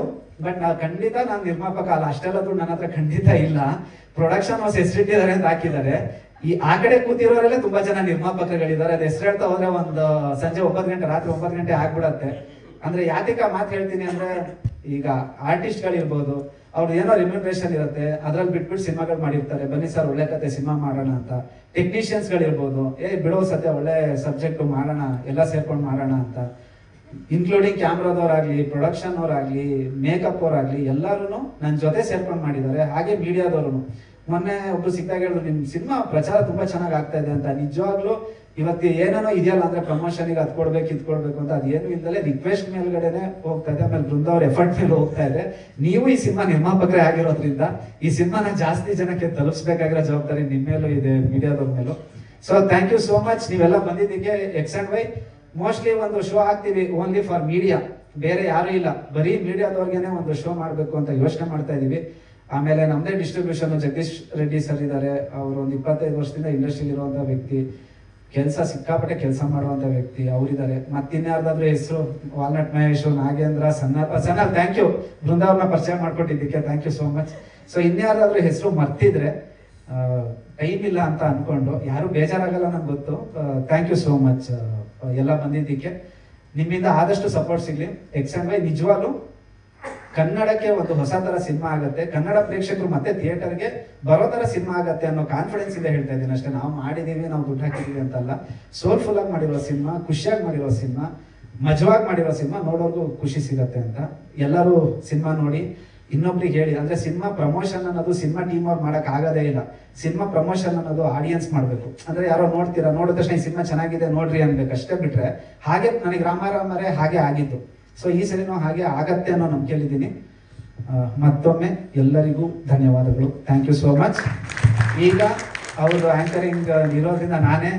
ಬಟ್ ಖಂಡಿತ ನಾನು ನಿರ್ಮಾಪಕ ಅಲ್ಲ, ಅಷ್ಟೆಲ್ಲ ದುಡ್ಡು ನನ್ನ ಹತ್ರ ಖಂಡಿತ ಇಲ್ಲ. ಪ್ರೊಡಕ್ಷನ್ ಹೌಸ್ ಹೆಸರಿಟ್ಟಿದ್ದಾರೆ ಅಂತ ಹಾಕಿದ್ದಾರೆ. ಆ ಕಡೆ ಕೂತಿರೋರೆಲ್ಲ ತುಂಬಾ ಜನ ನಿರ್ಮಾಪಕರುಗಳಿದ್ದಾರೆ. ಅದು ಹೆಸರು ಹೇಳ್ತಾ ಹೋದ್ರೆ ಒಂದು ಸಂಜೆ 9 ಗಂಟೆ, ರಾತ್ರಿ 9 ಗಂಟೆ ಆಗ್ಬಿಡತ್ತೆ. ಅಂದ್ರೆ ಯಾತಿಕ ಮಾತು ಹೇಳ್ತೀನಿ ಅಂದ್ರೆ, ಈಗ ಆರ್ಟಿಸ್ಟ್ ಗಳಿರ್ಬೋದು, ಅವ್ರದ್ದು ಏನೋ ರಿಮ್ಯುನರೇಷನ್ ಇರುತ್ತೆ, ಅದ್ರಲ್ಲಿ ಬಿಟ್ಬಿಟ್ಟು ಸಿನಿಮಾಗಳು ಮಾಡಿರ್ತಾರೆ. ಬನ್ನಿ ಸರ್ ಒಳ್ಳೆ ಕತೆ ಸಿನಿಮಾ ಮಾಡೋಣ ಅಂತ. ಟೆಕ್ನಿಷಿಯನ್ಸ್ ಗಳಿರ್ಬೋದು, ಬಿಡೋ ಸದ್ಯ ಒಳ್ಳೆ ಸಬ್ಜೆಕ್ಟ್ ಮಾಡೋಣ, ಎಲ್ಲ ಸೇರ್ಕೊಂಡು ಮಾಡೋಣ ಅಂತ. ಇನ್ಕ್ಲೂಡಿಂಗ್ ಕ್ಯಾಮ್ರಾದವ್ರಾಗ್ಲಿ, ಪ್ರೊಡಕ್ಷನ್ ಅವ್ರಾಗ್ಲಿ, ಮೇಕಪ್ ಅವ್ರಾಗ್ಲಿ, ಎಲ್ಲರೂ ನನ್ನ ಜೊತೆ ಸೇರ್ಕೊಂಡು ಮಾಡಿದ್ದಾರೆ. ಹಾಗೆ ಮೀಡಿಯಾದವರು. ಮೊನ್ನೆ ಒಬ್ರು ಸಿಕ್ಕಾಗ ಹೇಳಿದ್ರು, ನಿಮ್ ಸಿನಿಮಾ ಪ್ರಚಾರ ತುಂಬಾ ಚೆನ್ನಾಗಿ ಆಗ್ತಾ ಇದೆ ಅಂತ. ನಿಜವಾಗ್ಲೂ ಇವತ್ತು ಏನೇನೋ ಇದೆಯಲ್ಲ ಅಂದ್ರೆ ಪ್ರಮೋಷನ್ಗೆ ಅದ್ ಕೊಡ್ಬೇಕು ಇದ್ ಕೊಡ್ಬೇಕು ಅಂತ, ಅದೇನು ಇಲ್ದಲೆ ರಿಕ್ವೆಸ್ಟ್ ಮೇಲ್ಗಡೆನೆ ಹೋಗ್ತಾ ಇದೆ. ಆಮೇಲೆ ಬೃಂದ ಅವ್ರ ಎಫರ್ಟ್ ಮೇಲೆ ಹೋಗ್ತಾ ಇದೆ. ನೀವು ಈ ಸಿನಿಮಾ ನಿರ್ಮಾಪಕರೇ ಆಗಿರೋದ್ರಿಂದ ಈ ಸಿನಿಮಾನ ಜಾಸ್ತಿ ಜನಕ್ಕೆ ತಲುಪಿಸ್ಬೇಕಾಗಿರೋ ಜವಾಬ್ದಾರಿ ನಿಮ್ಮ ಮೇಲೂ ಇದೆ, ಮೀಡಿಯಾದವ್ರ ಮೇಲೂ. So thank you so much ನೀವೆಲ್ಲ ಬಂದಿದ್ದಕ್ಕೆ. X&Y ಮೋಸ್ಟ್ಲಿ ಒಂದು ಶೋ ಆಗ್ತೀವಿ ಓನ್ಲಿ ಫಾರ್ ಮೀಡಿಯಾ, ಬೇರೆ ಯಾರು ಇಲ್ಲ, ಬರೀ ಮೀಡಿಯಾದವ್ರಿಗೇನೆ ಒಂದು ಶೋ ಮಾಡ್ಬೇಕು ಅಂತ ಯೋಚನೆ ಮಾಡ್ತಾ ಇದೀವಿ. ಆಮೇಲೆ ನಮ್ದೇ ಡಿಸ್ಟ್ರಿಬ್ಯೂಷನ್ ಜಗದೀಶ್ ರೆಡ್ಡಿ ಸರ್ ಇದ್ದಾರೆ. ಅವರು ಒಂದು 25 ವರ್ಷದಿಂದ ಇಂಡಸ್ಟ್ರಿಲಿ ಇರುವಂತ ವ್ಯಕ್ತಿ, ಸಿಕ್ಕಾಪಟ್ಟೆ ಕೆಲಸ ಮಾಡುವಂತ ವ್ಯಕ್ತಿ ಅವರಿದ್ದಾರೆ. ಮತ್ತಿನ್ಯಾರ್ದಾದ್ರೂ ಹೆಸರು, ವಾಲ್ನಟ್ ಮಹೇಶ್, ನಾಗೇಂದ್ರ, ಸನ್ನರ್ ಥ್ಯಾಂಕ್ ಯು. ಬೃಂದಾವನ ಪರಿಚಯ ಮಾಡ್ಕೊಟ್ಟಿದ್ದಕ್ಕೆ thank you so much. So ಇನ್ಯಾರ್ದಾದ್ರೂ ಹೆಸರು ಮರ್ತಿದ್ರೆ ಟೈಮ್ ಇಲ್ಲ ಅಂತ ಅನ್ಕೊಂಡು, ಯಾರು ಬೇಜಾರಾಗಲ್ಲ ನಂಗೆ ಗೊತ್ತು. ಥ್ಯಾಂಕ್ ಯು ಸೋ ಮಚ್ ಎಲ್ಲ ಬಂದಿದ್ದಕ್ಕೆ. ನಿಮ್ಮಿಂದ ಆದಷ್ಟು ಸಪೋರ್ಟ್ ಸಿಗ್ಲಿ. X&Y ನಿಜವಾಗ್ಲೂ ಕನ್ನಡಕ್ಕೆ ಒಂದು ಹೊಸ ತರ ಸಿನಿಮಾ ಆಗತ್ತೆ, ಕನ್ನಡ ಪ್ರೇಕ್ಷಕರು ಮತ್ತೆ ಥಿಯೇಟರ್ಗೆ ಬರೋ ತರ ಸಿನಿಮಾ ಆಗತ್ತೆ ಅನ್ನೋ ಕಾನ್ಫಿಡೆನ್ಸ್ ಇಂದ ಹೇಳ್ತಾ ಇದ್ದೀನಿ ಅಷ್ಟೇ. ನಾವು ಮಾಡಿದೀವಿ, ನಾವು ದುಡ್ಡು ಹಾಕಿದೀವಿ ಅಂತಲ್ಲ. ಸೋಲ್ಫುಲ್ ಆಗಿ ಮಾಡಿರೋ ಸಿನಿಮಾ, ಖುಷಿಯಾಗಿ ಮಾಡಿರೋ ಸಿನಿಮಾ, ಮಜವಾಗಿ ಮಾಡಿರೋ ಸಿನಿಮಾ, ನೋಡೋರ್ಗು ಖುಷಿ ಸಿಗತ್ತೆ ಅಂತ. ಎಲ್ಲರೂ ಸಿನಿಮಾ ನೋಡಿ ಇನ್ನೊಬ್ರಿಗೆ ಹೇಳಿ. ಅಂದ್ರೆ ಸಿನಿಮಾ ಪ್ರಮೋಷನ್ ಅನ್ನೋದು ಸಿನಿಮಾ ಟೀಮ್ ಅವ್ರು ಮಾಡಕ್ ಆಗೋದೇ ಇಲ್ಲ. ಸಿನಿಮಾ ಪ್ರಮೋಷನ್ ಅನ್ನೋದು ಆಡಿಯನ್ಸ್ ಮಾಡ್ಬೇಕು. ಅಂದ್ರೆ ಯಾರೋ ನೋಡ್ತೀರಾ, ನೋಡಿದ ತಕ್ಷಣ ಈ ಸಿನಿಮಾ ಚೆನ್ನಾಗಿದೆ ನೋಡ್ರಿ ಅನ್ಬೇಕು ಅಷ್ಟೇ. ಬಿಟ್ರೆ ಹಾಗೆ ನನಗೆ ರಾಮಾರಾಮರೇ ಹಾಗೆ ಆಗಿತ್ತು. ಸೊ ಈ ಸರಿನೂ ಹಾಗೆ ಆಗತ್ತೆ ಅನ್ನೋ ನಂಬಿಕೆಯಲ್ಲಿದ್ದೀನಿ. ಮತ್ತೊಮ್ಮೆ ಎಲ್ಲರಿಗೂ ಧನ್ಯವಾದಗಳು. Thank you so much. ಈಗ ಅವರು ಆಂಕರಿಂಗ್ ಇರೋದ್ರಿಂದ ನಾನೇ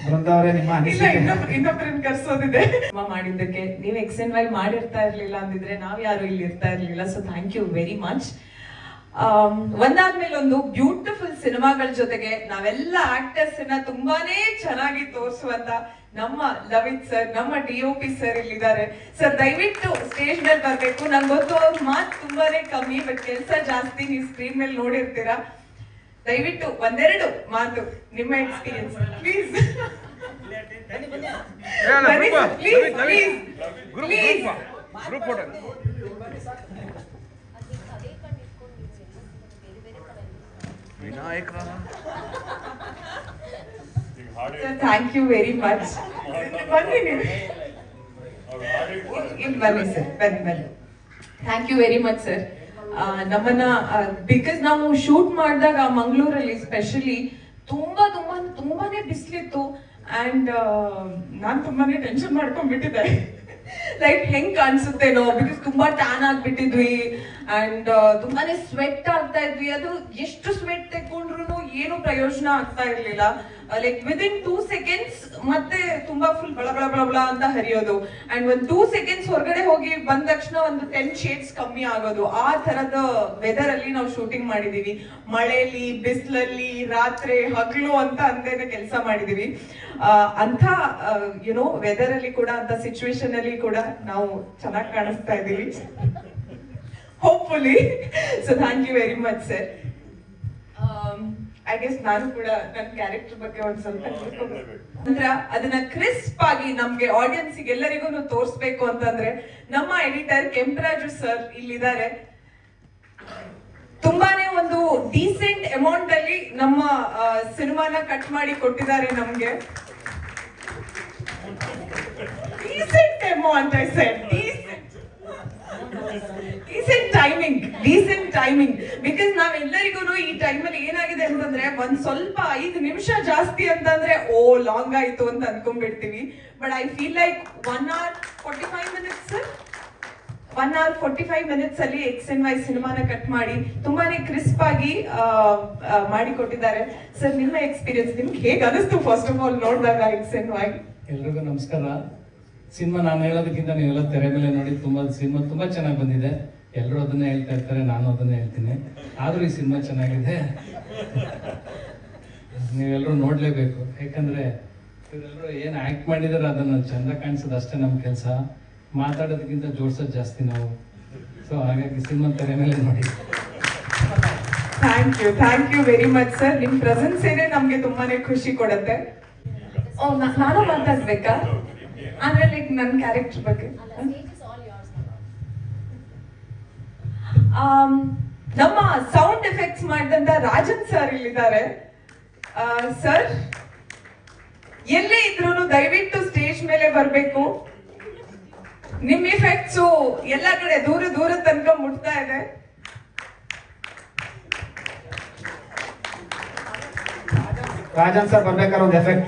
ಬೃಂದಾವರೇ ನಿಮ್ಮ ಅನಿಸಿಕೆ. ಇನ್ನೊಬ್ಬರನ್ನ ಕರ್ಸೋದಿದೆ ಮಾಡಿದ್ದಕ್ಕೆ. ನೀವು X&Y ಮಾಡಿರ್ತಾ ಇರ್ಲಿಲ್ಲ ಅಂದಿದ್ರೆ ನಾವ್ ಯಾರು ಇಲ್ಲಿ ಇರ್ತಾ ಇರ್ಲಿಲ್ಲ. So thank you very much. ಒಂದಾದ್ಮೇಲೆ ಒಂದು ಬ್ಯೂಟಿಫುಲ್ ಸಿನಿಮಾಗಳ ಜೊತೆಗೆ ನಾವೆಲ್ಲ ಆಕ್ಟರ್ಸ್ ತುಂಬಾನೇ ಚೆನ್ನಾಗಿ ತೋರಿಸುವಂತ ನಮ್ಮ ಲವಿತ್ ಸರ್, ನಮ್ಮ DOP ಸರ್ ಇಲ್ಲಿದ್ದಾರೆ. ಸರ್ ದಯವಿಟ್ಟು ಸ್ಟೇಜ್ ಮೇಲೆ ಬರ್ಬೇಕು. ನಂಗೆ ಗೊತ್ತು ಅವ್ರ ಮಾತು ತುಂಬಾನೇ ಕಮ್ಮಿ, ಬಟ್ ಕೆಲಸ ಜಾಸ್ತಿ. ನೀವು ಸ್ಕ್ರೀನ್ ಮೇಲೆ ನೋಡಿರ್ತೀರಾ. ದಯವಿಟ್ಟು ಒಂದೆರಡು ಮಾತು ನಿಮ್ಮ experience please. Thank you very much. ಬನ್ನಿ ನೀವು, ಬನ್ನಿ ಸರ್, ಬನ್ನಿ. Thank you very much sir. ನಮ್ಮನ್ನ ಬಿಕಾಸ್ ನಾವು ಶೂಟ್ ಮಾಡಿದಾಗ ಮಂಗಳೂರಲ್ಲಿ ಸ್ಪೆಷಲಿ ತುಂಬಾನೇ ಬಿಸಿಲಿತ್ತು. ಅಂಡ್ ನಾನ್ ತುಂಬಾನೇ ಟೆನ್ಷನ್ ಮಾಡ್ಕೊಂಡ್ಬಿಟ್ಟಿದ್ದೆ, ಲೈಕ್ ಹೆಂಗ್ ಕಾಣಿಸುತ್ತೇನೋ, ಬಿಕಾಸ್ ತುಂಬಾ ಟ್ಯಾನ್ ಆಗ್ಬಿಟ್ಟಿದ್ವಿ ಅಂಡ್ ತುಂಬಾನೇ ಸ್ವೆಟ್ ಆಗ್ತಾ ಇದ್ವಿ. ಅದು ಎಷ್ಟು ಸ್ವೆಟ್ ತೆಕ್ಕೊಂಡ್ರು ಏನು ಪ್ರಯೋಜನ ಆಗ್ತಾ ಇರ್ಲಿಲ್ಲ. ಲೈಕ್ ವಿದಿನ್ 2 ಸೆಕೆಂಡ್ಸ್ ಮತ್ತೆ ತುಂಬಾ ಫುಲ್ ಬಳ ಬಳ ಬಳ ಬಳ ಅಂತ ಹರಿಯೋದು. ಅಂಡ್ ಒಂದು 2 ಸೆಕೆಂಡ್ಸ್ ಹೊರಗಡೆ ಹೋಗಿ ಬಂದ ತಕ್ಷಣ ಒಂದು 10 ಶೇಡ್ಸ್ ಕಮ್ಮಿ ಆಗೋದು. ಆ ತರದ ವೆದರ್ ಅಲ್ಲಿ ನಾವು ಶೂಟಿಂಗ್ ಮಾಡಿದೀವಿ. ಮಳೆಲಿ, ಬಿಸಿಲಲ್ಲಿ, ರಾತ್ರಿ ಹಗಲು ಅಂತ ಅಂತೇನೆ ಕೆಲಸ ಮಾಡಿದೀವಿ. ಅಂತ ಯುನೋ ವೆದರ್ ಅಲ್ಲಿ ಕೂಡ, ಅಂತ ಸಿಚುವೇಶನ್ ಅಲ್ಲಿ ಕೂಡ ನಾವು ಚೆನ್ನಾಗಿ ಕಾಣಿಸ್ತಾ ಇದೀವಿ hopefully. So thank you very much sir. I guess ನಾನು ಕೂಡ ನನ್ನ ಕ್ಯಾರೆಕ್ಟರ್ ಬಗ್ಗೆ ಒಂದು ಸ್ವಲ್ಪ ನಂತರ ಅದನ್ನ ಕ್ರಿಸ್ಪ್ ಆಗಿ ನಮ್ಗೆ ಆಡಿಯನ್ಸ್ ಎಲ್ಲರಿಗೂ ತೋರಿಸ್ಬೇಕು ಅಂತಂದ್ರೆ ನಮ್ಮ ಎಡಿಟರ್ ಕೆಂಪರಾಜು ಸರ್ ಇಲ್ಲಿದ್ದಾರೆ. ತುಂಬಾನೇ ಒಂದು ಡೀಸೆಂಟ್ ಅಮೌಂಟ್ ಅಲ್ಲಿ ನಮ್ಮ ಸಿನಿಮಾನ ಕಟ್ ಮಾಡಿ ಕೊಟ್ಟಿದ್ದಾರೆ ನಮ್ಗೆ. Decent amount I said, decent timing because ನಾವೆಲ್ಲರಿಗೂ ಈ ಟೈಮಲ್ಲಿ ಏನಾಗಿದೆ ಅಂತಂದ್ರೆ ಒಂದ್ ಸ್ವಲ್ಪ 5 ನಿಮಿಷ ಜಾಸ್ತಿ ಅಂತಂದ್ರೆ ಓ ಲಾಂಗ್ ಆಯ್ತು ಅಂತ ಅನ್ಕೊಂಡ್ಬಿಡ್ತೀವಿ. But I feel like 1 hour 45 minutes sir, 1 hour 45 minutes ಅಲ್ಲಿ XNY ಸಿನಿಮಾನ ಕಟ್ ಮಾಡಿ ತುಂಬಾನೇ ಕ್ರಿಸ್ಪ್ ಆಗಿ ಮಾಡಿಕೊಟ್ಟಿದ್ದಾರೆ. ಸರ್ ನಿಮ್ಮ ಎಕ್ಸ್ಪೀರಿಯನ್ಸ್ ನಿಮ್ಗೆ ಹೇಗೆ ಅನಿಸ್ತು ಫಸ್ಟ್ ಆಫ್ ಆಲ್ ನೋಡಿದಾಗ XNY? ಎಲ್ರಿಗೂ ನಮಸ್ಕಾರ. ಸಿನಿಮಾ ನಾನು ಹೇಳೋದಕ್ಕಿಂತ ನೀವೆಲ್ಲ ತೆರೆ ಮೇಲೆ ನೋಡಿ ಸಿನಿಮಾ ತುಂಬಾ ಚೆನ್ನಾಗಿ ಬಂದಿದೆ. ಎಲ್ಲರೂ ಅದನ್ನೇ ಹೇಳ್ತಾ ಇರ್ತಾರೆ, ನಾನು ಅದನ್ನೇ ಹೇಳ್ತೀನಿ. ಆದ್ರೂ ಈ ಸಿನಿಮಾ ಚೆನ್ನಾಗಿದೆ, ನೀವೆಲ್ಲರೂ ನೋಡ್ಲೇಬೇಕು. ಯಾಕಂದ್ರೆ ಇವರೆಲ್ಲರೂ ಏನು ಆಕ್ಟ್ ಮಾಡಿದಾರೆ ಅದನ್ನ ಚಂದ ಕಾಣಿಸೋದು ಅಷ್ಟೇ ನಮ್ಮ ಕೆಲಸ, ಮಾತಾಡೋದಕ್ಕಿಂತ ಜೋಡ್ಸೋದು ಜಾಸ್ತಿ ನಾವು. ಸೊ ಹಾಗಾಗಿ ಸಿನಿಮಾ ತೆರೆ ಮೇಲೆ ನೋಡಿ. Thank you very much sir. ನಿಮ್ ಪ್ರೆಸೆನ್ಸ್ ಏನೇ ನಮ್ಗೆ ತುಂಬಾನೇ ಖುಷಿ ಕೊಡುತ್ತೆ. ನಾನು ಮಾತಾಡ್ಬೇಕಾ ಅಂದ್ರೆ ಲೈಕ್ ನನ್ನ ಕ್ಯಾರೆಕ್ಟರ್ ಬಗ್ಗೆ? ನಮ್ಮ ಸೌಂಡ್ ಎಫೆಕ್ಟ್ಸ್ ಮಾಡಿದಂತ ರಾಜನ್ ಸರ್ ಇಲ್ಲಿದ್ದಾರೆ. ಸರ್ ಎಲ್ಲೇ ಇದ್ರು ದಯವಿಟ್ಟು ಸ್ಟೇಜ್ ಮೇಲೆ ಬರ್ಬೇಕು. ನಿಮ್ ಎಫೆಕ್ಟ್ಸ್ ಎಲ್ಲ ಕಡೆ ದೂರ ತನಕ ಮುಟ್ತಾ ಇದೆ. ರಾಜನ್ ಸರ್ ಬರ್ಬೇಕಾದ್ರೆ ಒಂದು ಎಫೆಕ್ಟ್.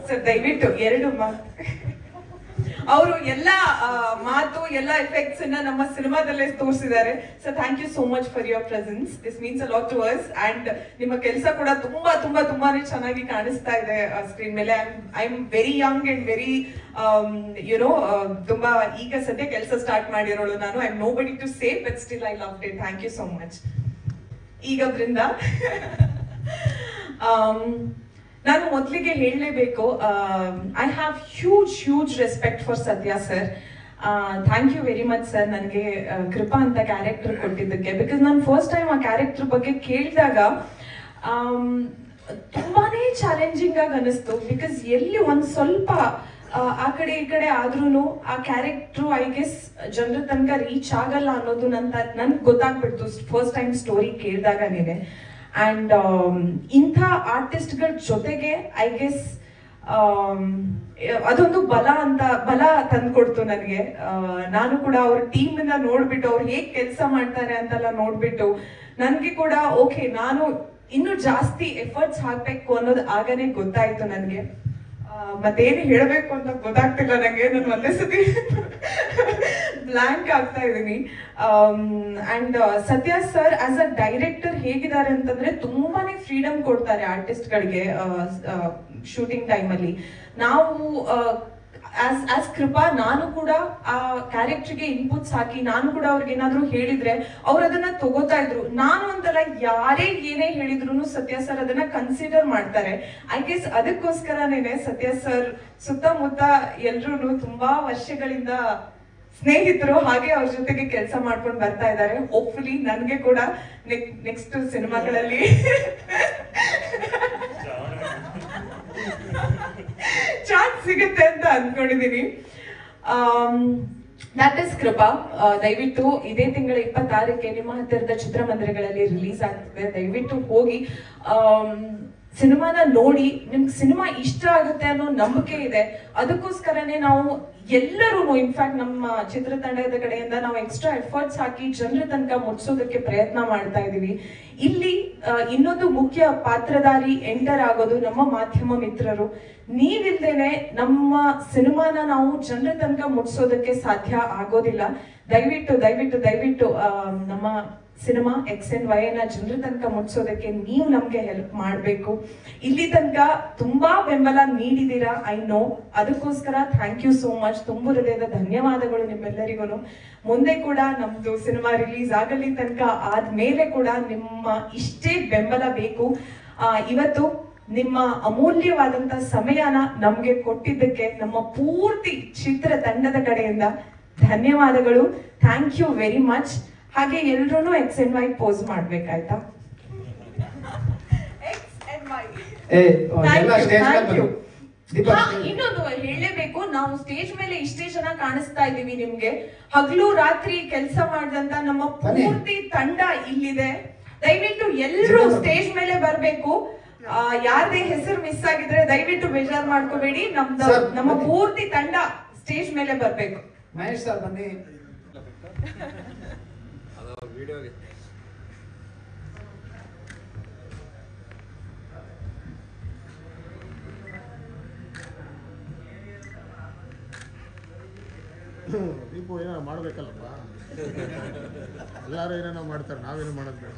ಸರ್ ದಯವಿಟ್ಟು 2 ಅವರು ಎಲ್ಲ ಮಾತು ಎಲ್ಲ ಎಫೆಕ್ಟ್ಸ್ ಅನ್ನ ನಮ್ಮ ಸಿನಿಮಾದಲ್ಲೇ ತೋರಿಸಿದ್ದಾರೆ. So thank you so much for your presence. This means a lot to us. And ನಿಮ್ಮ ಕೆಲಸ ಕೂಡ ತುಂಬಾನೇ ಚೆನ್ನಾಗಿ ಕಾಣಿಸ್ತಾ ಇದೆ ಸ್ಕ್ರೀನ್ ಮೇಲೆ. I am very young and very you know ತುಂಬಾ ಈಗ ಸದ್ಯ ಕೆಲಸ ಸ್ಟಾರ್ಟ್ ಮಾಡಿರೋಳು ನಾನು. I am nobody to say but still I love it. Thank you so much. ಈಗ ಬೃಂದ, ನಾನು ಮೊದಲಿಗೆ ಹೇಳಲೇಬೇಕು, I have huge respect for Sathya sir. Thank you very much sir ನನಗೆ ಕೃಪಾ ಅಂತ ಕ್ಯಾರೆಕ್ಟರ್ ಕೊಟ್ಟಿದ್ದಕ್ಕೆ. ಬಿಕಾಸ್ ನಾನು ಫಸ್ಟ್ ಟೈಮ್ ಆ ಕ್ಯಾರೆಕ್ಟರ್ ಬಗ್ಗೆ ಕೇಳಿದಾಗ ತುಂಬಾನೇ ಚಾಲೆಂಜಿಂಗ್ ಆಗಿ ಅನಿಸ್ತು. ಬಿಕಾಸ್ ಎಲ್ಲಿ ಒಂದ್ ಸ್ವಲ್ಪ ಆ ಕಡೆ ಈ ಕಡೆ ಆದ್ರೂ ಆ ಕ್ಯಾರೆಕ್ಟರ್ ಐ ಗೆಸ್ ಜನರ ತನಕ ರೀಚ್ ಆಗಲ್ಲ ಅನ್ನೋದು ನನ್ಗೆ ಗೊತ್ತಾಗ್ಬಿಡ್ತು ಫಸ್ಟ್ ಟೈಮ್ ಸ್ಟೋರಿ ಕೇಳಿದಾಗನೇ. ಅಂಡ್ ಇಂಥ ಆರ್ಟಿಸ್ಟ್ಗಳ ಜೊತೆಗೆ ಐ ಗೆಸ್ ಅದೊಂದು ಬಲ ತಂದ್ಕೊಡ್ತು ನನಗೆ. ನಾನು ಕೂಡ ಅವ್ರ ಟೀಮ್ ಇಂದ ನೋಡ್ಬಿಟ್ಟು ಅವ್ರು ಹೇಗ್ ಕೆಲಸ ಮಾಡ್ತಾರೆ ಅಂತೆಲ್ಲ ನೋಡ್ಬಿಟ್ಟು ನನ್ಗೆ ಕೂಡ ಓಕೆ ನಾನು ಇನ್ನು ಜಾಸ್ತಿ ಎಫರ್ಟ್ಸ್ ಹಾಕ್ಬೇಕು ಅನ್ನೋದು ಆಗನೇ ಗೊತ್ತಾಯ್ತು ನನಗೆ. ಮತ್ತೇನು ಹೇಳಬೇಕು ಅಂತ ಗೊತ್ತಾಗ್ತಿಲ್ಲ ನಂಗೆ. ನಾನು ಒಂದೇ ಸತಿ ಬ್ಲಾಂಕ್ ಆಗ್ತಾ ಇದ್ದೀನಿ. ಅಂಡ್ ಸತ್ಯ ಸರ್ ಆಸ್ ಅ ಡೈರೆಕ್ಟರ್ ಹೇಗಿದ್ದಾರೆ ಅಂತಂದ್ರೆ ತುಂಬಾನೇ ಫ್ರೀಡಮ್ ಕೊಡ್ತಾರೆ ಆರ್ಟಿಸ್ಟ್ ಗಳಿಗೆ ಶೂಟಿಂಗ್ ಟೈಮಲ್ಲಿ. ನಾವು ಆಸ್ ಕೃಪಾ ನಾನು ಕೂಡ ಆ ಕ್ಯಾರೆಕ್ಟರ್ಗೆ ಇನ್ಪುಟ್ಸ್ ಹಾಕಿ ನಾನು ಕೂಡ ಅವ್ರಿಗೆ ಏನಾದ್ರು ಹೇಳಿದ್ರೆ ಅವ್ರು ಅದನ್ನ ತಗೋತಾ ಇದ್ರು. ನಾನು ಅಂತಲ್ಲ, ಯಾರೇ ಏನೇ ಹೇಳಿದ್ರು ಸತ್ಯ ಸರ್ ಅದನ್ನ ಕನ್ಸಿಡರ್ ಮಾಡ್ತಾರೆ. ಐ ಗೆಸ್ ಅದಕ್ಕೋಸ್ಕರನೇನೆ ಸತ್ಯ ಸರ್ ಸುತ್ತಮುತ್ತ ಎಲ್ರು ತುಂಬಾ ವರ್ಷಗಳಿಂದ ಸ್ನೇಹಿತರು, ಹಾಗೆ ಅವ್ರ ಜೊತೆಗೆ ಕೆಲಸ ಮಾಡ್ಕೊಂಡು ಬರ್ತಾ ಇದ್ದಾರೆ. ಹೋಪ್ಫುಲಿ ನನ್ಗೆ ಕೂಡ ನೆಕ್ಸ್ಟ್ ಸಿನಿಮಾಗಳಲ್ಲಿ ಚಾನ್ಸ್ ಸಿಗುತ್ತೆ ಅಂತ ಅನ್ಕೊಂಡಿದೀನಿ. ದಟ್ ಇಸ್ ಕೃಪಾ. ದಯವಿಟ್ಟು ಇದೇ ತಿಂಗಳ 26ಕ್ಕೆ ನಿಮ್ಮ ಹತ್ತಿರದ ಚಿತ್ರಮಂದಿರಗಳಲ್ಲಿ ರಿಲೀಸ್ ಆಗ್ತದೆ. ದಯವಿಟ್ಟು ಹೋಗಿ ಸಿನಿಮಾನ ನೋಡಿ. ನಿಮ್ಗೆ ಸಿನಿಮಾ ಇಷ್ಟ ಆಗುತ್ತೆ ಅನ್ನೋ ನಂಬಿಕೆ ಇದೆ. ಅದಕ್ಕೋಸ್ಕರನೇ ನಾವು ಎಲ್ಲರೂ ಇನ್ಫ್ಯಾಕ್ಟ್ ನಮ್ಮ ಚಿತ್ರತಂಡದ ಕಡೆಯಿಂದ ನಾವು ಎಕ್ಸ್ಟ್ರಾ ಎಫರ್ಟ್ಸ್ ಹಾಕಿ ಜನರ ತನಕ ಮುಟ್ಸೋದಕ್ಕೆ ಪ್ರಯತ್ನ ಮಾಡ್ತಾ ಇದೀವಿ. ಇಲ್ಲಿ ಇನ್ನೊಂದು ಮುಖ್ಯ ಪಾತ್ರಧಾರಿ ಎಂಟರ್ ಆಗೋದು ನಮ್ಮ ಮಾಧ್ಯಮ ಮಿತ್ರರು. ನೀವಿಲ್ದೇನೆ ನಮ್ಮ ಸಿನಿಮಾನ ನಾವು ಜನರ ತನಕ ಮುಟ್ಸೋದಕ್ಕೆ ಸಾಧ್ಯ ಆಗೋದಿಲ್ಲ. ದಯವಿಟ್ಟು ನಮ್ಮ ಸಿನಿಮಾ XNY ನ ಜನರ ತನಕ ಮುಟ್ಸೋದಕ್ಕೆ ನೀವು ನಮ್ಗೆ ಹೆಲ್ಪ್ ಮಾಡ್ಬೇಕು. ಇಲ್ಲಿ ತನಕ ತುಂಬಾ ಬೆಂಬಲ ನೀಡಿದೀರಾ, ಐ ನೋ. ಅದಕ್ಕೋಸ್ಕರ ಥ್ಯಾಂಕ್ ಯು ಸೋ ಮಚ್. ತುಂಬು ಹೃದಯದ ಧನ್ಯವಾದಗಳು ನಿಮ್ಮೆಲ್ಲರಿಗೂ. ಮುಂದೆ ಕೂಡ ನಮ್ದು ಸಿನಿಮಾ ರಿಲೀಸ್ ಆಗಲಿ ತನಕ ಆದ್ಮೇಲೆ ಕೂಡ ನಿಮ್ಮ ಇಷ್ಟೇ ಬೆಂಬಲ ಬೇಕು. ಇವತ್ತು ನಿಮ್ಮ ಅಮೂಲ್ಯವಾದಂತ ಸಮಯನ ನಮ್ಗೆ ಕೊಟ್ಟಿದ್ದಕ್ಕೆ ನಮ್ಮ ಪೂರ್ತಿ ಚಿತ್ರತಂಡದ ಕಡೆಯಿಂದ ಧನ್ಯವಾದಗಳು. Thank you very much. ಹಾಗೆ ಎಲ್ರೂ ಎಕ್ಸ್ ಅಂಡ್ ವೈ ಪೋಸ್ ಮಾಡ್ಬೇಕಾಯ್ತಾ? ಇನ್ನೊಂದು ಹೇಳಲೇಬೇಕು, ನಾವು ಸ್ಟೇಜ್ ಮೇಲೆ ಇಷ್ಟೇ ಜನ ಕಾಣಿಸ್ತಾ ಇದೀವಿ ನಿಮ್ಗೆ. ಹಗಲು ರಾತ್ರಿ ಕೆಲಸ ಮಾಡಿದಂತ ನಮ್ಮ ಪೂರ್ತಿ ತಂಡ ಇಲ್ಲಿದೆ. ದಯವಿಟ್ಟು ಎಲ್ಲರೂ ಸ್ಟೇಜ್ ಮೇಲೆ ಬರ್ಬೇಕು. ಯಾರದೇ ಹೆಸರು ಮಿಸ್ ಆಗಿದ್ರೆ ದಯವಿಟ್ಟು ಬೇಜಾರ್ ಮಾಡ್ಕೋಬೇಡಿ. ನಮ್ಮ ಪೂರ್ತಿ ತಂಡ ಸ್ಟೇಜ್ ಮೇಲೆ ಬರ್ಬೇಕು. ಮಹೇಶ್ ಸರ್ ಬನ್ನಿ. ದೀಪು ಏನೋ ಮಾಡ್ಬೇಕಲ್ಲಪ್ಪ, ಎಲ್ಲರೂ ಏನೇನೋ ಮಾಡ್ತಾರೆ, ನಾವೇನು ಮಾಡೋದು ಬೇಡ.